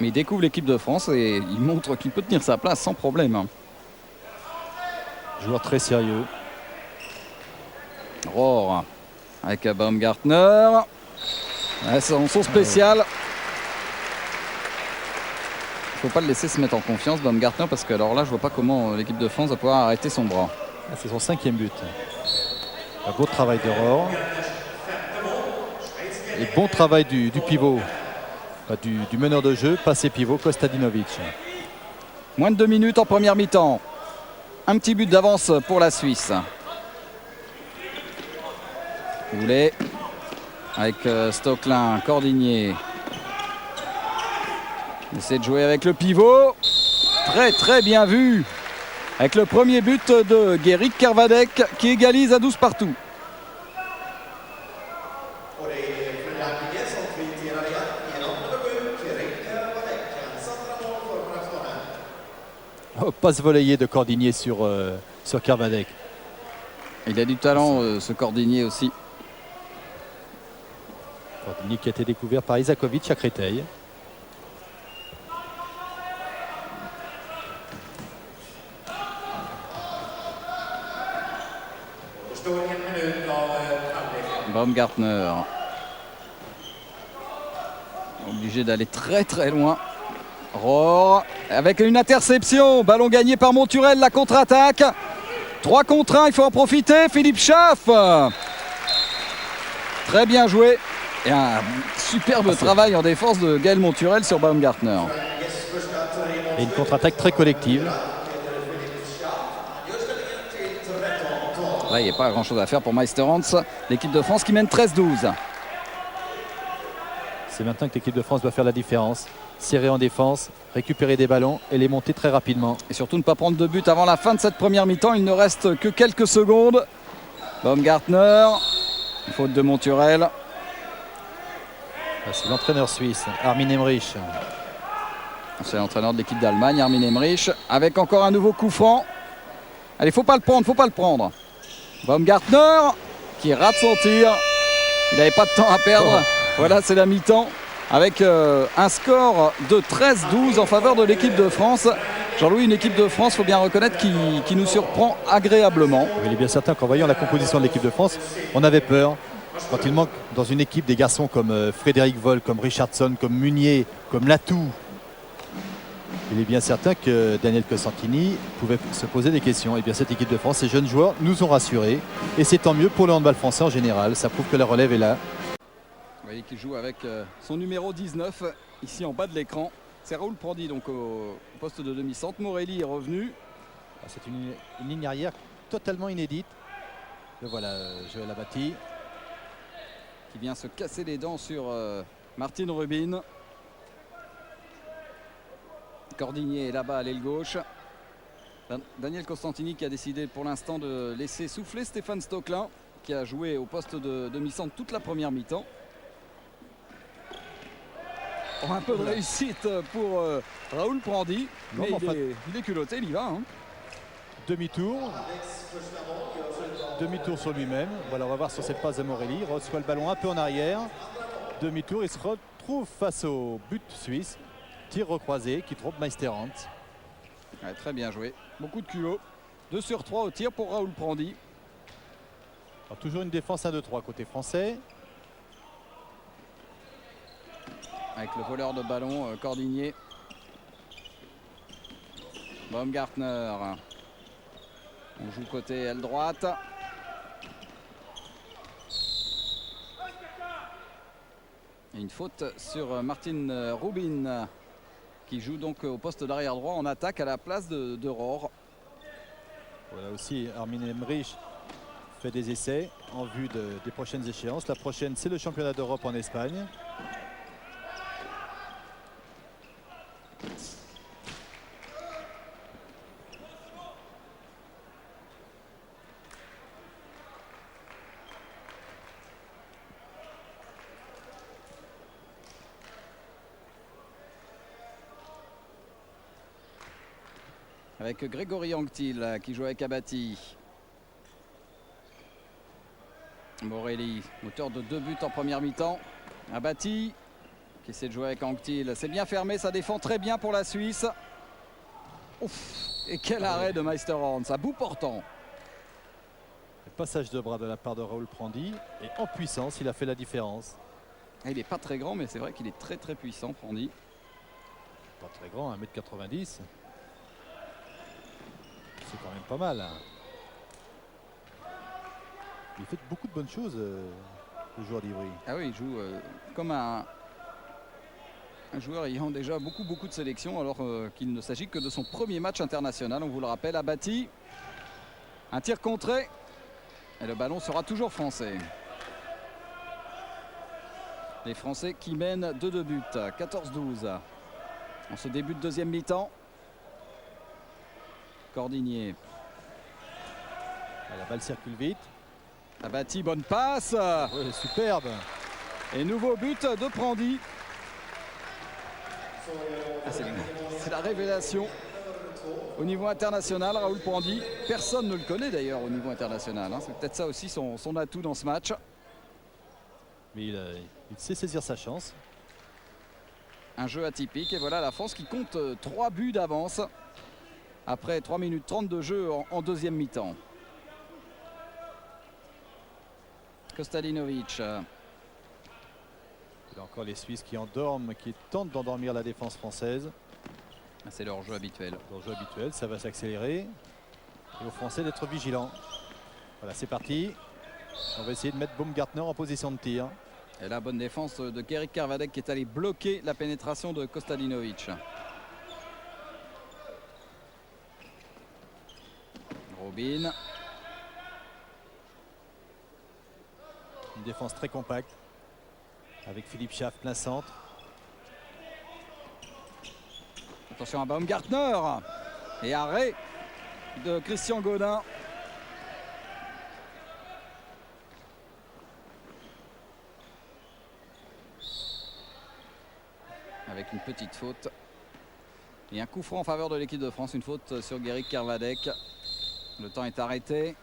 mais il découvre l'équipe de France et il montre qu'il peut tenir sa place sans problème. Hein.
Joueur très sérieux.
Rohr avec Baumgartner. Ouais, son spécial. Il ne faut pas le laisser se mettre en confiance, Baumgartner, parce que alors là, je vois pas comment l'équipe de France va pouvoir arrêter son bras.
C'est son 5e but. Un beau travail de Rohr. Et bon travail du pivot, du meneur de jeu, passé pivot, Kostadinovic.
Moins de 2 minutes en première mi-temps. Un petit but d'avance pour la Suisse. Houlet avec Stoecklin, Cordigné. Il essaie de jouer avec le pivot. Très très bien vu Avec le premier but de Guéric Kervadec qui égalise à 12 partout.
Oh, passe volleyée de Cordinier sur Kervadec.
Il a du talent, ce Cordinier aussi.
Cordinier qui a été découvert par Isakovic à Créteil.
Baumgartner. Obligé d'aller très très loin. Rohr avec une interception. Ballon gagné par Monturel, la contre-attaque. 3 contre 1, il faut en profiter. Philippe Schaff. Très bien joué. Et un superbe travail en défense de Gaël Monturel sur Baumgartner.
Et une contre-attaque très collective.
Là, il n'y a pas grand-chose à faire pour Meisterhans. L'équipe de France qui mène 13-12.
C'est maintenant que l'équipe de France doit faire la différence. Serrer en défense, récupérer des ballons et les monter très rapidement.
Et surtout ne pas prendre de but avant la fin de cette première mi-temps. Il ne reste que quelques secondes. Baumgartner. Faute de Monturel.
C'est l'entraîneur suisse, Armin Emmerich.
C'est l'entraîneur de l'équipe d'Allemagne, Armin Emmerich. Avec encore un nouveau coup franc. Allez, faut pas le prendre, faut pas le prendre. Baumgartner qui rate son tir. Il n'avait pas de temps à perdre. Voilà, c'est la mi-temps. Avec un score de 13-12 en faveur de l'équipe de France. Jean-Louis, une équipe de France, il faut bien reconnaître, qui nous surprend agréablement.
Il est bien certain qu'en voyant la composition de l'équipe de France, on avait peur. Quand il manque dans une équipe des garçons comme Frédéric Voll, comme Richardson, comme Munier, comme Latou, il est bien certain que Daniel Costantini pouvait se poser des questions. Et bien cette équipe de France, ces jeunes joueurs nous ont rassurés. Et c'est tant mieux pour le handball français en général. Ça prouve que la relève est là.
Vous voyez qu'il joue avec son numéro 19, ici en bas de l'écran. C'est Raoul Prandy donc au poste de demi-centre. Morelli est revenu.
C'est une ligne arrière totalement inédite. Le voilà, Joël Abati.
Qui vient se casser les dents sur Martine Rubin. Cordinier est là-bas à l'aile gauche. Daniel Costantini qui a décidé pour l'instant de laisser souffler Stéphane Stocklin, qui a joué au poste de demi-centre toute la première mi-temps. Un peu de réussite pour Raoul Prandy. Mais il est culotté, il y va. Hein.
Demi-tour. Demi-tour sur lui-même. Voilà, on va voir sur cette passe de Morelli. Il reçoit le ballon un peu en arrière. Demi-tour, il se retrouve face au but suisse. Tir recroisé qui trompe Meisterhans.
Ouais, très bien joué. Beaucoup de culot. 2 sur 3 au tir pour Raoul Prandy.
Alors, toujours une défense 1-2-3 côté français.
Avec le voleur de ballon, Cordinier. Baumgartner. On joue côté aile droite. Et une faute sur Martine Rubin, qui joue donc au poste d'arrière droit en attaque à la place de Rohr.
Voilà aussi Armin Emmerich fait des essais en vue des prochaines échéances. La prochaine, c'est le championnat d'Europe en Espagne.
Avec Grégory Anctil qui joue avec Abati. Morelli, auteur de 2 buts en première mi-temps. Abati qui essaie de jouer avec Anctil. C'est bien fermé, ça défend très bien pour la Suisse. Ouf, et quel arrêt de Meisterhans, à bout portant.
Le passage de bras de la part de Raoul Prandy. Et en puissance, il a fait la différence.
Il n'est pas très grand, mais c'est vrai qu'il est très très puissant, Prandy.
Pas très grand, 1m90. C'est quand même pas mal. Hein. Il fait beaucoup de bonnes choses, le joueur d'Ivry.
Ah oui, il joue comme un joueur ayant déjà beaucoup de sélections, alors qu'il ne s'agit que de son premier match international. On vous le rappelle, Abati. Un tir contré. Et le ballon sera toujours français. Les Français qui mènent 2 buts, 14-12. En ce début de deuxième mi-temps. Cordinier.
La balle circule vite.
Abati, bonne passe.
Oui, superbe.
Et nouveau but de Prandy. Ah, c'est la révélation au niveau international, Raoul Prandy. Personne ne le connaît d'ailleurs au niveau international. Hein. C'est peut-être ça aussi son atout dans ce match.
Mais il sait saisir sa chance.
Un jeu atypique. Et voilà la France qui compte 3 buts d'avance après 3 minutes 30 de jeu en deuxième mi-temps. Kostadinovic.
Il y a encore les Suisses qui endorment, qui tentent d'endormir la défense française.
C'est leur jeu habituel.
Leur jeu habituel, ça va s'accélérer. Et aux Français d'être vigilants. Voilà, c'est parti. On va essayer de mettre Baumgartner en position de tir.
Et la bonne défense de Gerick Kervadec qui est allé bloquer la pénétration de Kostadinovic. Robin.
Une défense très compacte. Avec Philippe Schaff plein centre.
Attention à Baumgartner. Et arrêt de Christian Godin. Avec une petite faute. Et un coup franc en faveur de l'équipe de France. Une faute sur Gerick Kervadec. Le temps est arrêté.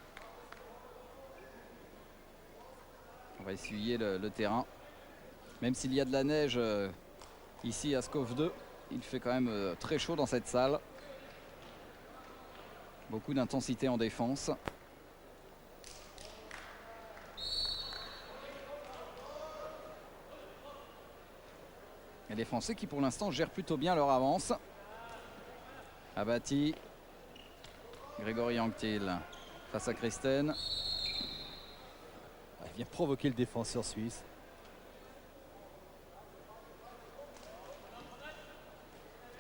On va essuyer le terrain. Même s'il y a de la neige ici à Skov 2, il fait quand même très chaud dans cette salle. Beaucoup d'intensité en défense. Et les Français qui pour l'instant gèrent plutôt bien leur avance. Abati. Grégory Anctil face à Christen.
Il vient provoquer le défenseur suisse.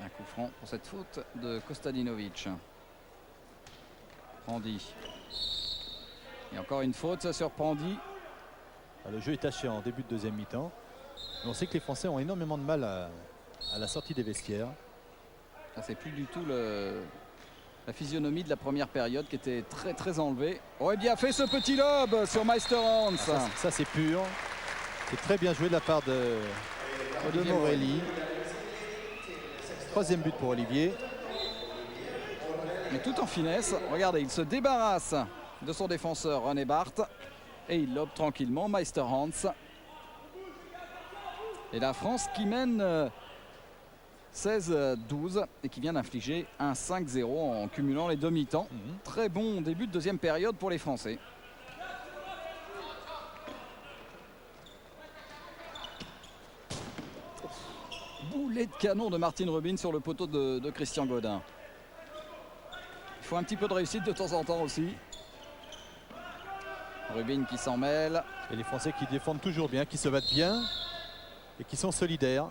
Un coup franc pour cette faute de Kostadinovic. Prandy. Et encore une faute sur Prandy.
Le jeu est taché en début de deuxième mi-temps. On sait que les Français ont énormément de mal à la sortie des vestiaires.
C'est plus du tout la physionomie de la première période qui était très très enlevée. Aurait bien fait ce petit lob sur Meister-Hans.
Ça c'est pur. C'est très bien joué de la part de Morelli. Troisième but pour Olivier.
Mais tout en finesse. Regardez, il se débarrasse de son défenseur René Barthes. Et il lobe tranquillement Meister-Hans. Et la France qui mène 16-12 et qui vient d'infliger un 5-0 en cumulant les demi-temps. Très bon début de deuxième période pour les Français. Boulet de canon de Martine Rubin sur le poteau de Christian Godin. Il faut un petit peu de réussite de temps en temps aussi. Rubin qui s'en mêle.
Et les Français qui défendent toujours bien, qui se battent bien et qui sont solidaires.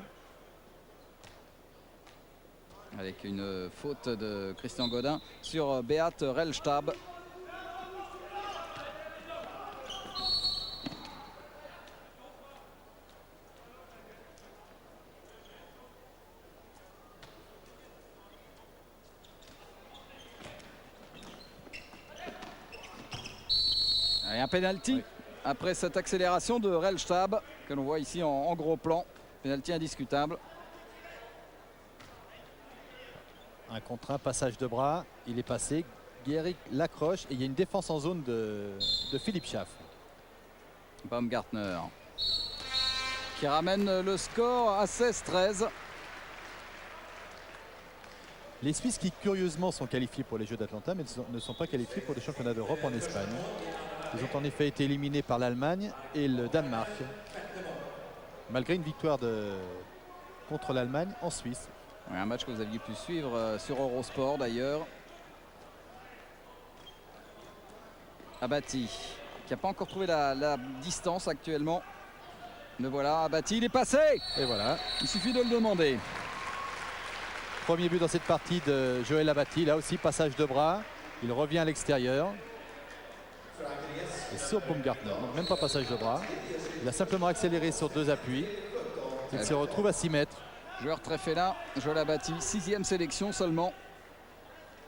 Avec une faute de Christian Godin sur Beat Rellstab. Et un penalty après cette accélération de Rellstab que l'on voit ici en gros plan. Penalty indiscutable.
Un contre un, passage de bras, il est passé. Gerick l'accroche et il y a une défense en zone de Philippe Schaff.
Baumgartner qui ramène le score à 16-13.
Les Suisses qui curieusement sont qualifiés pour les Jeux d'Atlanta mais ne sont pas qualifiés pour les championnats d'Europe en Espagne. Ils ont en effet été éliminés par l'Allemagne et le Danemark. Malgré une victoire contre l'Allemagne en Suisse.
Oui, un match que vous aviez pu suivre sur Eurosport d'ailleurs. Abati qui n'a pas encore trouvé la distance actuellement. Mais voilà, Abati, il est passé.
Et voilà.
Il suffit de le demander.
Premier but dans cette partie de Joël Abati. Là aussi, passage de bras. Il revient à l'extérieur. Et sur Baumgartner, donc même pas passage de bras. Il a simplement accéléré sur 2 appuis. Il se retrouve à 6 mètres.
Joueur très félin, Joël Abati, 6e sélection seulement.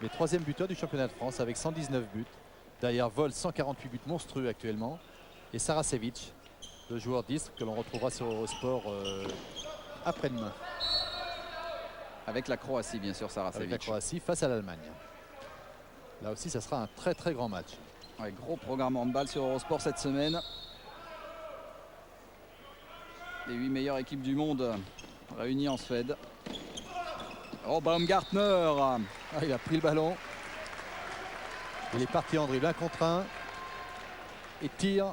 mais 3e buteur du championnat de France avec 119 buts. Derrière Vol, 148 buts monstrueux actuellement. Et Saracevic, le joueur d'Istres que l'on retrouvera sur Eurosport après-demain.
Avec la Croatie, bien sûr, Saracevic.
Avec la Croatie face à l'Allemagne. Là aussi, ça sera un très très grand match.
Ouais, gros programme handball sur Eurosport cette semaine. Les 8 meilleures équipes du monde réunies en Suède. Oh, Baumgartner!
Il a pris le ballon. Il est parti en dribble 1 contre 1. Et tire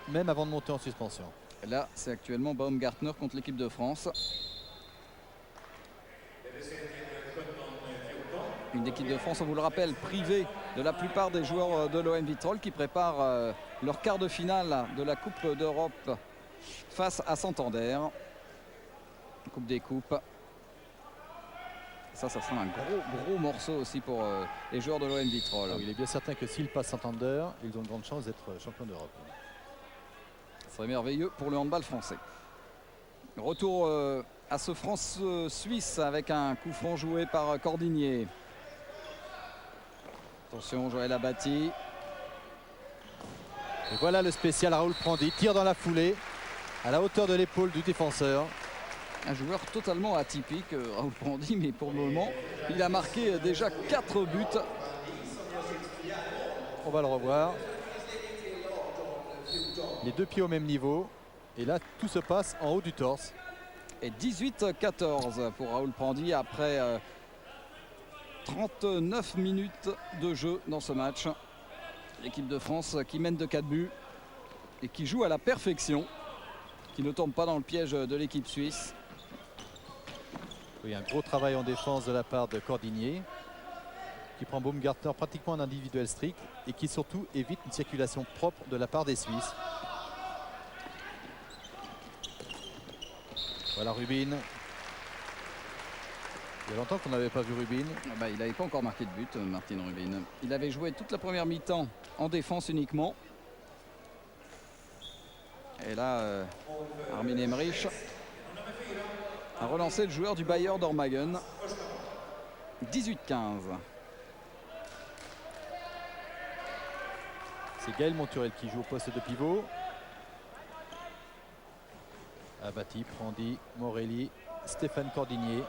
même avant de monter en suspension.
Là, c'est actuellement Baumgartner contre l'équipe de France. Une équipe de France, on vous le rappelle, privée de la plupart des joueurs de l'OM Vitrolles qui préparent leur quart de finale de la Coupe d'Europe face à Santander. Coupe des coupes. Ça sera un gros morceau aussi pour les joueurs de l'OM Vitrolles.
Il est bien certain que s'ils passent Santander, ils ont de grandes chances d'être champions d'Europe.
Ce serait merveilleux pour le handball français. Retour à ce France-Suisse avec un coup franc joué par Cordinier. Attention, Joël Abati.
Et voilà le spécial Raoul Prandy. Tire dans la foulée, à la hauteur de l'épaule du défenseur.
Un joueur totalement atypique, Raoul Prandy, mais pour le moment, il a marqué déjà 4 buts.
On va le revoir. Les 2 pieds au même niveau. Et là, tout se passe en haut du torse.
Et 18-14 pour Raoul Prandy après 39 minutes de jeu dans ce match. L'équipe de France qui mène de 4 buts et qui joue à la perfection, qui ne tombe pas dans le piège de l'équipe suisse.
Oui, un gros travail en défense de la part de Cordinier, qui prend Baumgartner pratiquement en individuel strict et qui surtout évite une circulation propre de la part des Suisses. Voilà Rubin. Il y a longtemps qu'on n'avait pas vu Rubin.
Il n'avait pas encore marqué de but, Martin Rubin. Il avait joué toute la première mi-temps en défense uniquement. Et là, Armin Emmerich a relancé le joueur du Bayer Dormagen. 18-15.
C'est Gaël Monturel qui joue au poste de pivot. Abati, Prandy, Morelli, Stéphane Cordinier.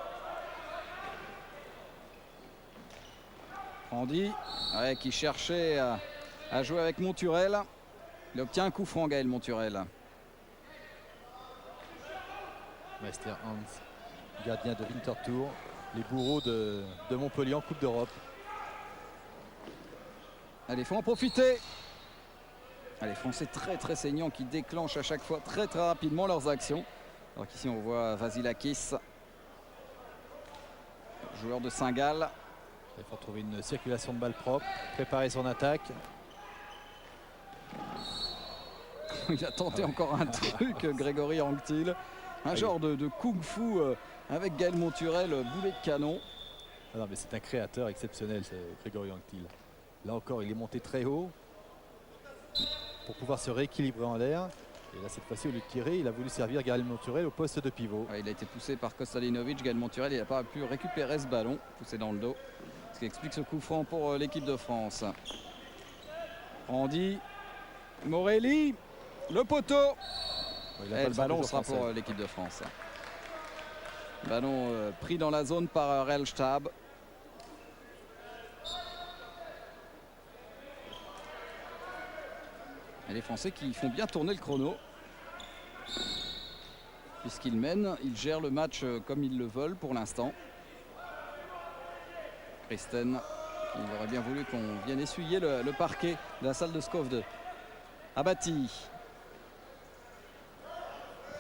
Prandy, qui cherchait à jouer avec Monturel. Il obtient un coup franc, Gaël Monturel.
Meister Hans, gardien de Winterthur, les bourreaux de Montpellier en Coupe d'Europe.
Allez, il faut en profiter. Les Français très saignants qui déclenchent à chaque fois très rapidement leurs actions. Alors qu'ici on voit Vasilakis, joueur de Saint-Gall.
Il faut trouver une circulation de balle propre, préparer son attaque.
Il a tenté encore un truc, Grégory Anctil. Un genre de kung-fu avec Gaël Monturel, boulet de canon.
Non, mais c'est un créateur exceptionnel, Grégory Anctil. Là encore, il est monté très haut pour pouvoir se rééquilibrer en l'air. Et là, cette fois-ci, au lieu de tirer, il a voulu servir Gaël Monturel au poste de pivot.
Il a été poussé par Kostalinovic. Gaël Monturel, il n'a pas pu récupérer ce ballon, poussé dans le dos. Ce qui explique ce coup franc pour l'équipe de France. Prandy, Morelli, le poteau. Et le ballon sera pour l'équipe de France. Ballon pris dans la zone par Rellstab. Et les Français qui font bien tourner le chrono. Puisqu'ils mènent, ils gèrent le match comme ils le veulent pour l'instant. Christen, il aurait bien voulu qu'on vienne essuyer le parquet de la salle de Skövde. Abati.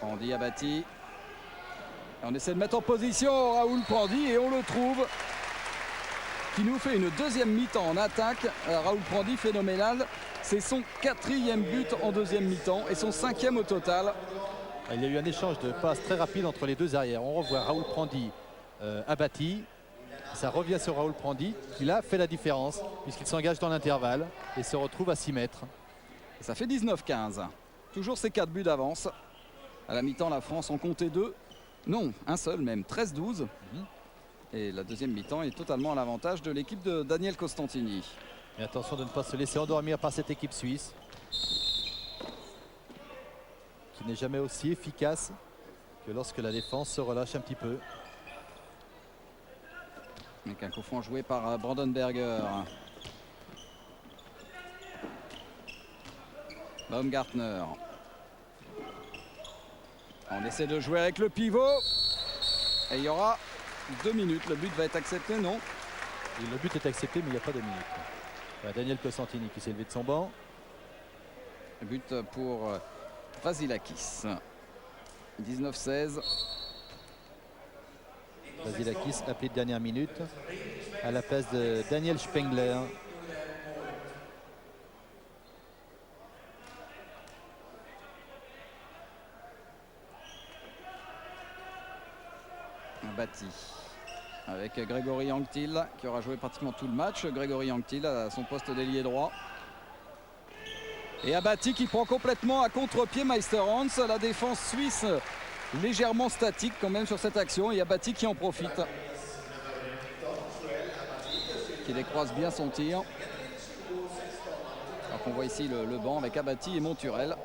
Prandy, Abati. On essaie de mettre en position Raoul Prandy et on le trouve. Qui nous fait une deuxième mi-temps en attaque. Raoul Prandy, phénoménal. C'est son 4e but en deuxième mi-temps et son 5e au total.
Il y a eu un échange de passes très rapide entre les deux arrières. On revoit Raoul Prandy abattu. Ça revient sur Raoul Prandy qui là fait la différence puisqu'il s'engage dans l'intervalle et se retrouve à 6 mètres.
Et ça fait 19-15. Toujours ces 4 buts d'avance. À la mi-temps, la France en comptait 2. Non, un seul même, 13-12. Et la deuxième mi-temps est totalement à l'avantage de l'équipe de Daniel Costantini.
Et attention de ne pas se laisser endormir par cette équipe suisse, qui n'est jamais aussi efficace que lorsque la défense se relâche un petit peu.
Avec un coup franc joué par Brandenberger. Baumgartner. On essaie de jouer avec le pivot. Et il y aura 2 minutes. Le but va être accepté, non?
Et le but est accepté, mais il n'y a pas de minutes. Voilà, Daniel Costantini qui s'est levé de son banc.
But pour Vasilakis. 19-16.
Vasilakis appelé de dernière minute à la place de Daniel Spengler.
Bâti avec Grégory Anctil qui aura joué pratiquement tout le match. Grégory Anctil à son poste d'ailier droit. Et Abati qui prend complètement à contre-pied Meisterhans. La défense suisse légèrement statique quand même sur cette action. Et Abati qui en profite. Qui décroise bien son tir. Alors qu'on voit ici le banc avec Abati et Monturel.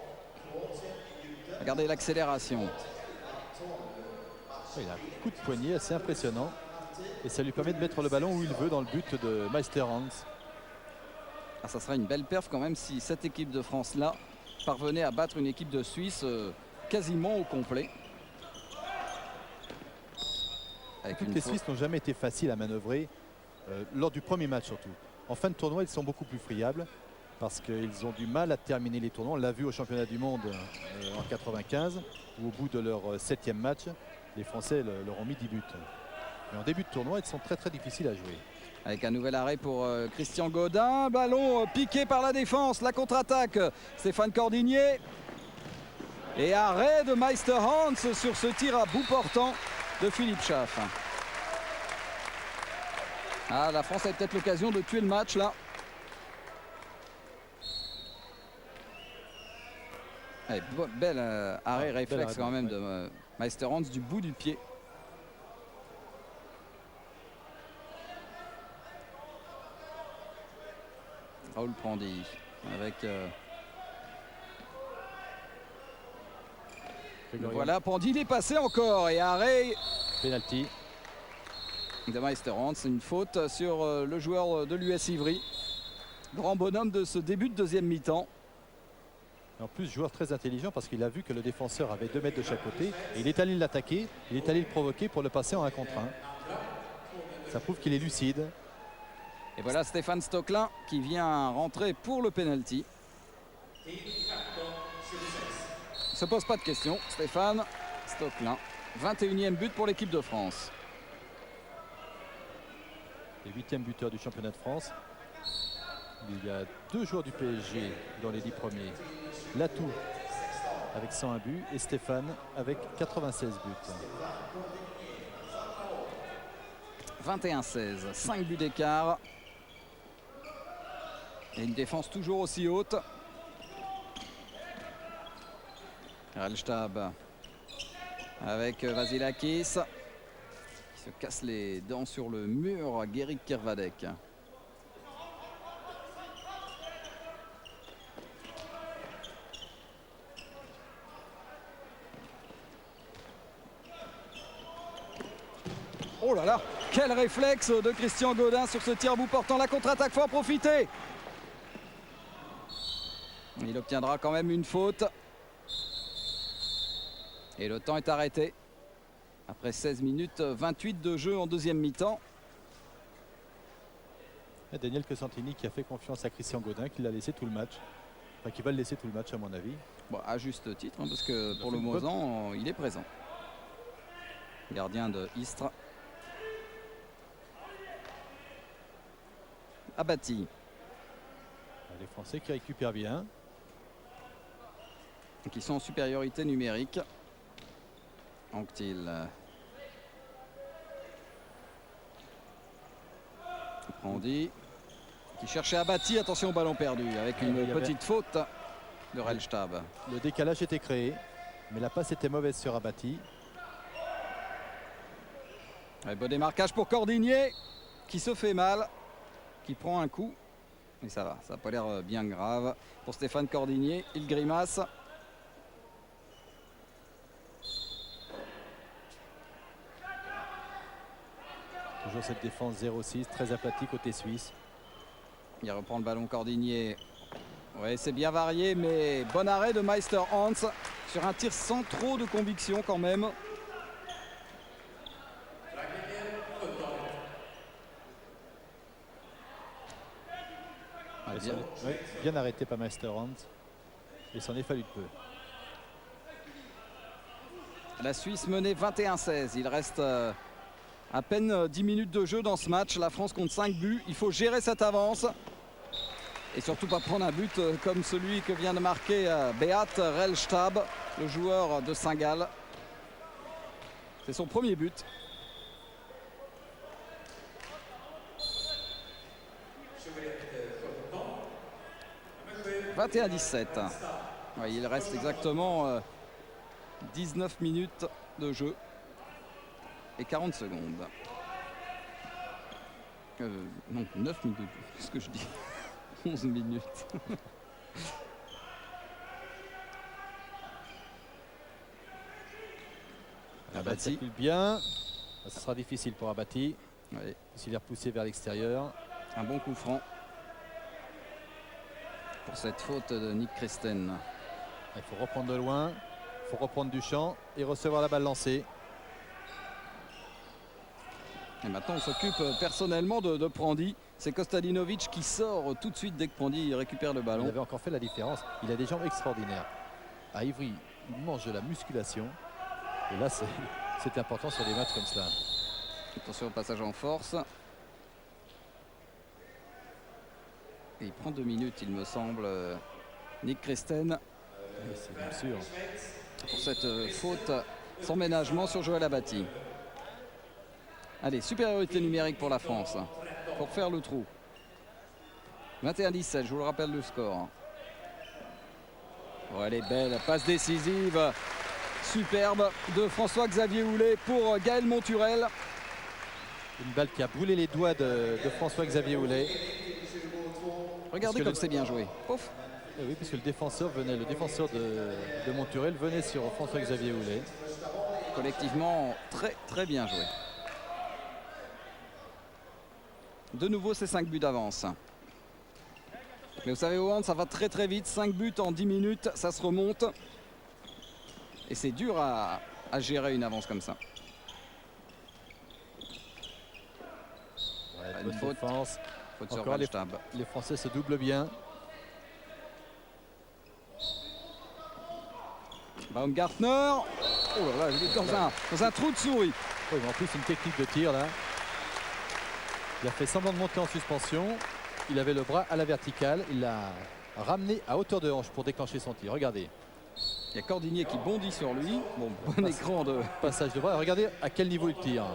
Regardez l'accélération.
Il a un coup de poignet assez impressionnant. Et ça lui permet de mettre le ballon où il veut dans le but de Meisterhans.
Ah, ça sera une belle perf quand même si cette équipe de France-là parvenait à battre une équipe de Suisse quasiment au complet.
Les Suisses n'ont jamais été faciles à manœuvrer lors du premier match surtout. En fin de tournoi, ils sont beaucoup plus friables parce qu'ils ont du mal à terminer les tournois. On l'a vu au championnat du monde en 95 où au bout de leur 7e match, les Français leur ont mis 10 buts. Mais en début de tournoi, ils sont très très difficiles à jouer.
Avec un nouvel arrêt pour Christian Gaudin. Ballon piqué par la défense. La contre-attaque. Stéphane Cordinier. Et arrêt de Meisterhans sur ce tir à bout portant de Philippe Schaff. Ah, la France a peut-être l'occasion de tuer le match là. Allez, bel arrêt réflexe quand même de Meisterhans du bout du pied. Raoul Prandy avec voilà, Prandy il est passé encore et arrêt
penalty
de Meisterhans, une faute sur le joueur de l'US Ivry. Grand bonhomme de ce début de deuxième mi-temps.
En plus, joueur très intelligent parce qu'il a vu que le défenseur avait 2 mètres de chaque côté et il est allé l'attaquer, il est allé le provoquer pour le passer en 1 contre 1. Ça prouve qu'il est lucide.
Et voilà Stéphane Stocklin qui vient rentrer pour le penalty. Ne se pose pas de questions. Stéphane Stocklin, 21e but pour l'équipe de France.
Le 8e buteur du championnat de France. Il y a 2 joueurs du PSG dans les 10 premiers. Latou avec 101 buts et Stéphane avec 96 buts.
21-16, 5 buts d'écart. Et une défense toujours aussi haute. Rellstab avec Vasilakis qui se casse les dents sur le mur à Guéric Kervadec. Oh là là, quel réflexe de Christian Gaudin sur ce tir à bout portant. La contre-attaque, faut en profiter. Il obtiendra quand même une faute. Et le temps est arrêté. Après 16 minutes 28 de jeu en deuxième mi-temps.
Et Daniel Costantini qui a fait confiance à Christian Gaudin, qui l'a laissé tout le match. Enfin, qui va le laisser tout le match à mon avis.
Bon, à juste titre, hein, parce que pour le Mozan, il est présent. Gardien de Istres. Abati.
Les Français qui récupèrent bien.
Qui sont en supériorité numérique. Anctil. Prandy. Qui cherchait Abati. Attention au ballon perdu avec une petite faute de Rellstab.
Le décalage était créé, mais la passe était mauvaise sur Abati.
Ouais, beau démarquage pour Cordigné qui se fait mal, qui prend un coup. Mais ça va, ça n'a pas l'air bien grave. Pour Stéphane Cordigné, il grimace.
Toujours cette défense 0-6, très aplatie côté suisse.
Il reprend le ballon Cordigné. Oui, c'est bien varié, mais bon arrêt de Meister Hans sur un tir sans trop de conviction quand même.
Ah, bien arrêté par Meister Hans. Il s'en est fallu de peu.
La Suisse menait 21-16. Il reste à peine 10 minutes de jeu dans ce match. La France compte 5 buts. Il faut gérer cette avance. Et surtout pas prendre un but comme celui que vient de marquer Beat Rellstab, le joueur de Saint-Gall. C'est son premier but. « 21-17 ». Ouais, il reste exactement 19 minutes de jeu et 40 secondes. Non, 9 minutes de jeu, c'est ce que je dis. 11 minutes. Abati.
Bien. Ce sera difficile pour Abati.
Oui.
S'il est repoussé vers l'extérieur.
Un bon coup franc pour cette faute de Nick Christen.
Il faut reprendre de loin. Il faut reprendre du champ et recevoir la balle lancée.
Et maintenant on s'occupe personnellement de Prandi. C'est Kostadinovic qui sort tout de suite dès que Prandi récupère le ballon.
Il avait encore fait la différence. Il a des jambes extraordinaires. À Ivry, il mange de la musculation. Et là, c'est important sur des matchs comme cela.
Attention au passage en force. Et il prend 2 minutes, il me semble, Nick Christen.
Oui, c'est bien sûr.
Pour cette faute sans ménagement sur Joël Abati. Allez, supériorité numérique pour la France. Pour faire le trou. 21-17, je vous le rappelle le score. Oh, elle est belle, passe décisive. Superbe de François-Xavier Houlet pour Gaël Monturel.
Une balle qui a brûlé les doigts de François-Xavier Houlet.
Regardez comme c'est bien joué. Pouf.
Et oui, puisque le défenseur de Monturel venait sur François-Xavier Houlet.
Collectivement, très très bien joué. De nouveau, c'est 5 buts d'avance. Mais vous savez, au hand, ça va très très vite. 5 buts en 10 minutes, ça se remonte. Et c'est dur à gérer une avance comme ça.
Ouais,
une faute.
Défense.
Faute sur
Encore
Rellstab.
Les Français se doublent bien.
Baumgartner. Oh là là, il est dans un trou de souris.
Oui, mais en plus, une technique de tir là. Il a fait semblant de monter en suspension. Il avait le bras à la verticale. Il l'a ramené à hauteur de hanche pour déclencher son tir. Regardez.
Il y a Cordigné qui bondit sur lui. Bon écran de
passage de bras. Regardez à quel niveau il tire.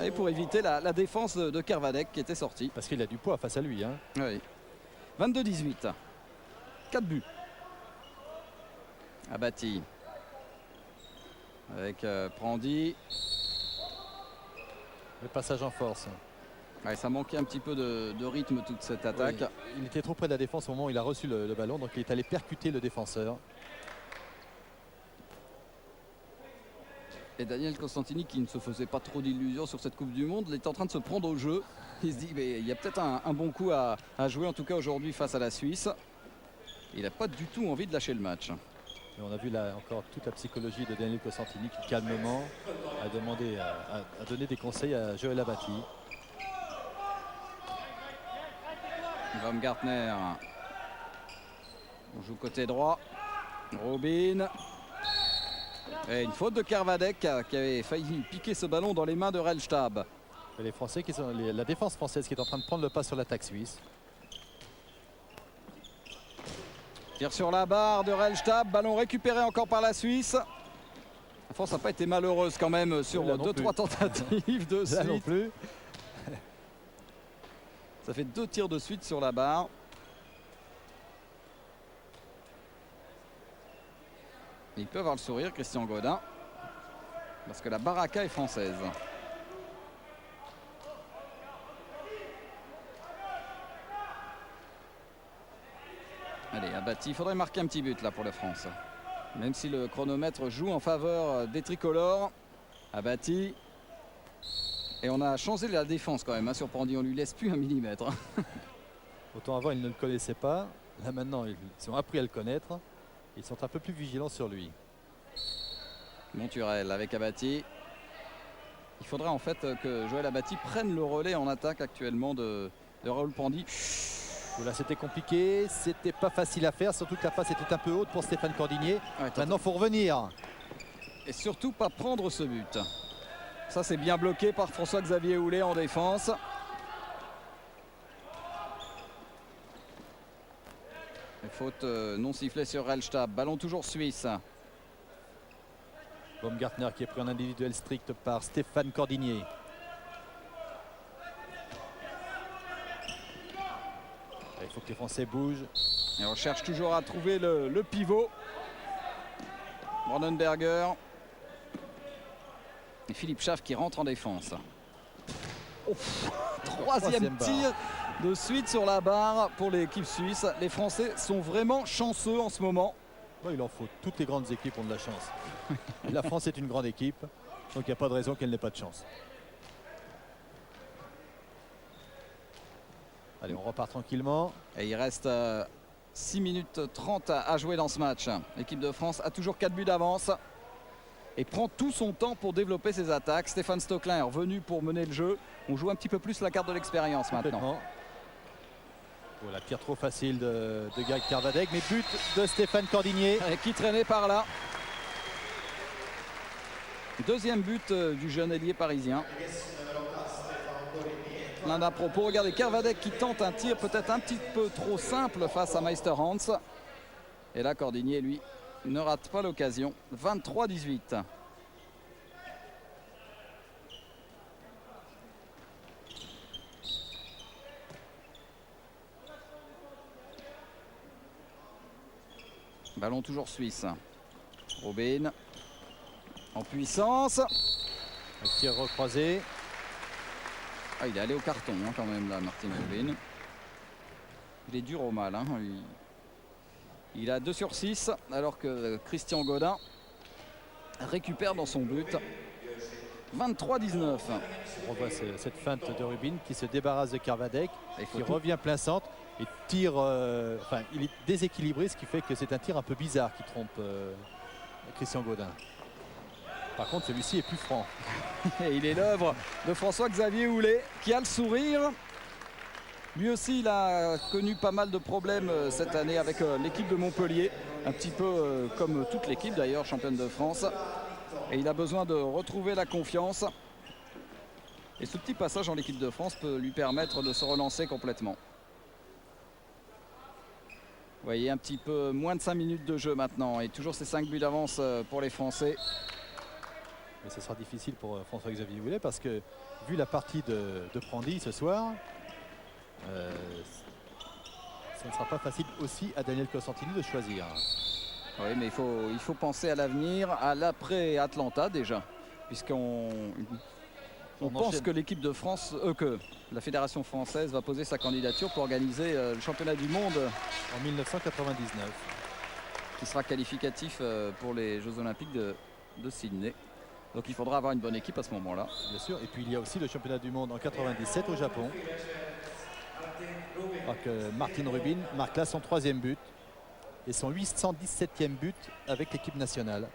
Et pour éviter la défense de Kervadec qui était sorti.
Parce qu'il a du poids face à lui. Hein.
Oui. 22-18. 4 buts. Abati. Avec Prandi.
Le passage en force.
Ouais, ça manquait un petit peu de rythme toute cette attaque.
Oui, il était trop près de la défense au moment où il a reçu le ballon. Donc il est allé percuter le défenseur.
Et Daniel Costantini, qui ne se faisait pas trop d'illusions sur cette Coupe du Monde, il est en train de se prendre au jeu. Il se dit il y a peut-être un bon coup à jouer, en tout cas aujourd'hui face à la Suisse. Il n'a pas du tout envie de lâcher le match.
Et on a vu là encore toute la psychologie de Daniel Costantini qui calmement a demandé à donner des conseils à Joël Abati.
Baumgartner. On joue côté droit. Robin. Et une faute de Kervadec qui avait failli piquer ce ballon dans les mains de Rellstab.
Et les Français la défense française qui est en train de prendre le pas sur l'attaque suisse.
Tire sur la barre de Rellstab, ballon récupéré encore par la Suisse. La France n'a pas été malheureuse quand même sur 2-3 tentatives de suite.
Là non plus.
Ça fait 2 tirs de suite sur la barre. Il peut avoir le sourire, Christian Godin, parce que la baraka est française. Allez, Abati, il faudrait marquer un petit but là pour la France. Même si le chronomètre joue en faveur des tricolores. Abati. Et on a changé la défense quand même hein, sur Pandy, on lui laisse plus un millimètre.
Autant avant, ils ne le connaissaient pas. Là maintenant, ils ont appris à le connaître. Ils sont un peu plus vigilants sur lui.
Monturel avec Abati. Il faudrait en fait que Joël Abati prenne le relais en attaque actuellement de Raoul Pandy.
Là c'était compliqué, c'était pas facile à faire, surtout que la passe était un peu haute pour Stéphane Cordinier.
Ouais,
maintenant il faut revenir.
Et surtout pas prendre ce but. Ça c'est bien bloqué par François-Xavier Houlet en défense. Et faute non sifflée sur Rellstab. Ballon toujours suisse.
Baumgartner qui est pris en individuel strict par Stéphane Cordinier. Il faut que les Français bougent.
Et on cherche toujours à trouver le pivot. Brandenberger. Et Philippe Schaff qui rentre en défense. Oh, troisième tir de suite sur la barre pour l'équipe suisse. Les Français sont vraiment chanceux en ce moment.
Ouais, il en faut. Toutes les grandes équipes ont de la chance. La France est une grande équipe, donc il n'y a pas de raison qu'elle n'ait pas de chance. Allez, on repart tranquillement.
Et il reste 6 minutes 30 à jouer dans ce match. L'équipe de France a toujours 4 buts d'avance et prend tout son temps pour développer ses attaques. Stéphane Stocklin est revenu pour mener le jeu. On joue un petit peu plus la carte de l'expérience maintenant.
Oh, la tire trop facile de Greg Carvadec, mais but de Stéphane Cordinier.
Et qui traînait par là. Deuxième but du jeune ailier parisien. Plein d'à propos. Regardez Kervadec qui tente un tir peut-être un petit peu trop simple face à Meister-Hans. Et là, Cordinier, lui, ne rate pas l'occasion. 23-18. Ballon toujours suisse. Robin en puissance.
Un tir recroisé.
Ah, il est allé au carton hein, quand même là, Martin Robin. Il est dur au mal. Hein. Il a 2 sur 6 alors que Christian Godin récupère dans son but. 23-19.
On voit cette feinte de Rubin qui se débarrasse de Carvadec, qui revient plein centre et tire. Enfin, il est déséquilibré, ce qui fait que c'est un tir un peu bizarre qui trompe Christian Godin. Par contre, celui-ci est plus franc.
Et il est l'œuvre de François-Xavier Houlet qui a le sourire. Lui aussi, il a connu pas mal de problèmes cette année avec l'équipe de Montpellier. Un petit peu comme toute l'équipe d'ailleurs, championne de France. Et il a besoin de retrouver la confiance. Et ce petit passage en l'équipe de France peut lui permettre de se relancer complètement. Vous voyez, un petit peu moins de 5 minutes de jeu maintenant. Et toujours ces 5 buts d'avance pour les Français.
Mais ce sera difficile pour François-Xavier Houlet parce que, vu la partie de Prandy ce soir, ça ne sera pas facile aussi à Daniel Cosentini de choisir.
Oui, mais il faut penser à l'avenir, à l'après-Atlanta déjà, puisqu'on pense que l'équipe de France, que la fédération française va poser sa candidature pour organiser le championnat du monde
en 1999,
qui sera qualificatif pour les Jeux Olympiques de Sydney. Donc il faudra avoir une bonne équipe à ce moment-là.
Bien sûr, et puis il y a aussi le championnat du monde en 97 au Japon. Alors que Martin Rubin marque là son 3e but et son 817e but avec l'équipe nationale.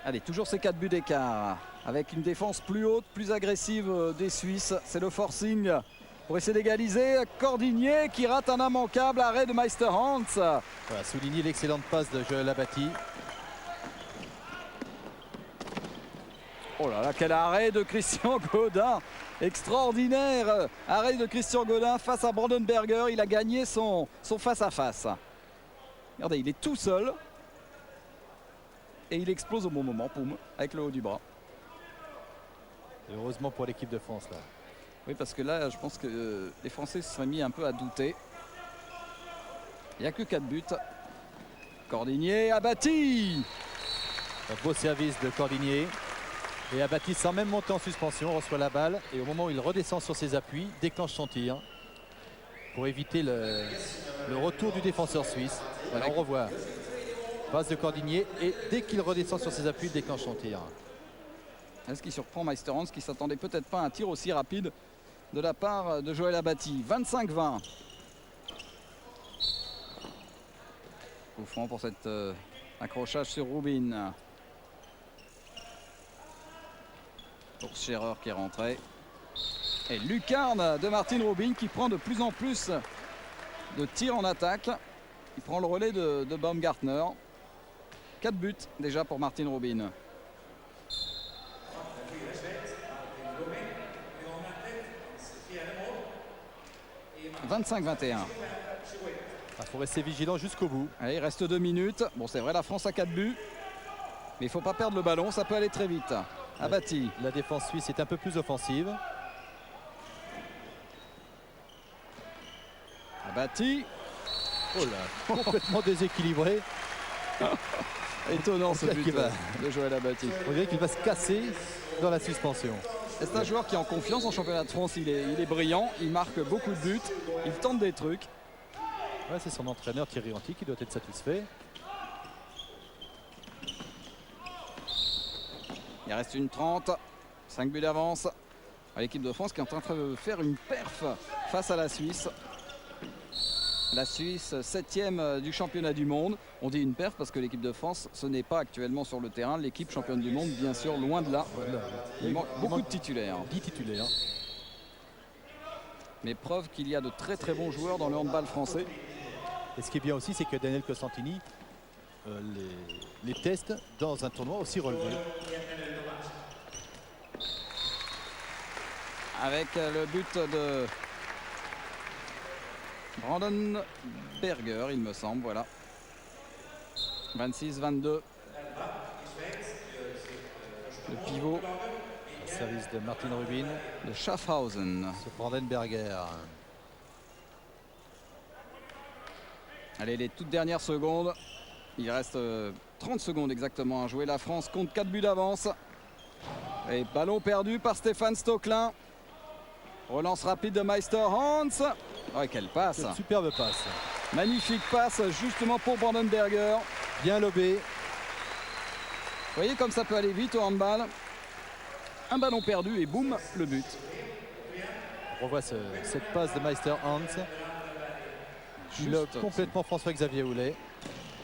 Allez, toujours ces 4 buts d'écart avec une défense plus haute, plus agressive des Suisses. C'est le forcing pour essayer d'égaliser. Cordinier qui rate un immanquable arrêt de Meister-Hans.
Voilà, souligner l'excellente passe de Joël Abati.
Oh là là, quel arrêt de Christian Godin. Extraordinaire arrêt de Christian Godin face à Brandenberger. Il a gagné son face-à-face. Regardez, il est tout seul. Et il explose au bon moment, poum, avec le haut du bras.
Et heureusement pour l'équipe de France là.
Oui, parce que là, je pense que les Français se seraient mis un peu à douter. Il n'y a que 4 buts. Cordinier, Abati.
Un beau service de Cordinier. Et Abati, sans même monter en suspension, reçoit la balle. Et au moment où il redescend sur ses appuis, déclenche son tir. pour éviter le retour du défenseur suisse. Voilà, on revoit. Passe de Cordinier et dès qu'il redescend sur ses appuis, il déclenche son tir.
Est-ce qui surprend Meisterhans qui s'attendait peut-être pas à un tir aussi rapide de la part de Joël Abati. 25-20. Coup franc pour cet accrochage sur Rubin. Pour Scherer qui est rentré. Et lucarne de Martin Rubin qui prend de plus en plus de tirs en attaque. Il prend le relais de Baumgartner. 4 buts déjà pour Martin Rubin. 25-21.
Il faut rester vigilant jusqu'au bout.
Allez, il reste 2 minutes. Bon, c'est vrai, la France a 4 buts. Mais il ne faut pas perdre le ballon, ça peut aller très vite. Abati.
La défense suisse est un peu plus offensive.
Abati.
Oh là, complètement déséquilibré.
Étonnant ce but de Joël Abati.
On dirait qu'il va se casser dans la suspension.
C'est un joueur qui est en confiance en championnat de France. Il est brillant, il marque beaucoup de buts, il tente des trucs.
Ouais, c'est son entraîneur Thierry Anti qui doit être satisfait.
Il reste une 30, 5 buts d'avance à l'équipe de France qui est en train de faire une perf face à la Suisse. La Suisse, 7e du championnat du monde. On dit une perf parce que l'équipe de France, ce n'est pas actuellement sur le terrain. L'équipe championne du monde, bien sûr, loin de là.
Voilà.
Il manque beaucoup de titulaires.
10 titulaires.
Mais preuve qu'il y a de très très bons joueurs dans le handball français.
Et ce qui est bien aussi, c'est que Daniel Costantini les teste dans un tournoi aussi relevé.
Avec le but de Brandon Berger, il me semble, voilà. 26-22. Le pivot.
Le service de Martin Rubin.
De Schaffhausen.
C'est Brandenberger.
Allez, les toutes dernières secondes. Il reste 30 secondes exactement à jouer. La France compte 4 buts d'avance. Et ballon perdu par Stéphane Stocklin. Relance rapide de Meisterhans. Oh, quelle passe!
Quelle superbe passe.
Magnifique passe justement pour Brandenberger.
Bien lobé.
Vous voyez comme ça peut aller vite au handball. Un ballon perdu et boum, le but.
On revoit cette passe de Meisterhans. Il lobe complètement François-Xavier Houlet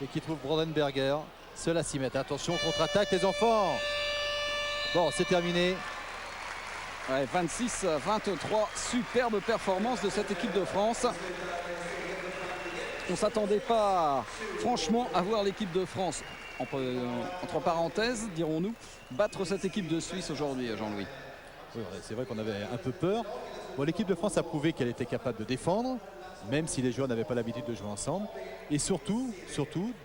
et qui trouve Brandenberger seul à s'y mettre. Attention, contre-attaque les enfants. Bon, c'est terminé.
Ouais, 26-23, superbe performance de cette équipe de France. On ne s'attendait pas franchement à voir l'équipe de France, entre parenthèses, dirons-nous, battre cette équipe de Suisse aujourd'hui, Jean-Louis.
Oui, c'est vrai qu'on avait un peu peur. Bon, l'équipe de France a prouvé qu'elle était capable de défendre, même si les joueurs n'avaient pas l'habitude de jouer ensemble. Et surtout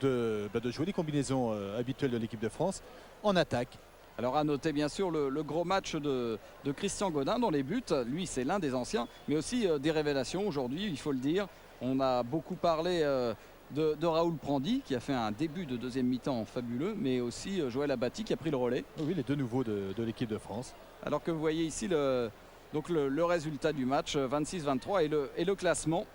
de jouer les combinaisons habituelles de l'équipe de France en attaque.
Alors à noter bien sûr le gros match de Christian Godin dans les buts. Lui c'est l'un des anciens, mais aussi des révélations aujourd'hui, il faut le dire. On a beaucoup parlé de Raoul Prandy qui a fait un début de deuxième mi-temps fabuleux, mais aussi Joël Abati qui a pris le relais.
Oui, les deux nouveaux de l'équipe de France.
Alors que vous voyez ici le résultat du match, 26-23 et le classement.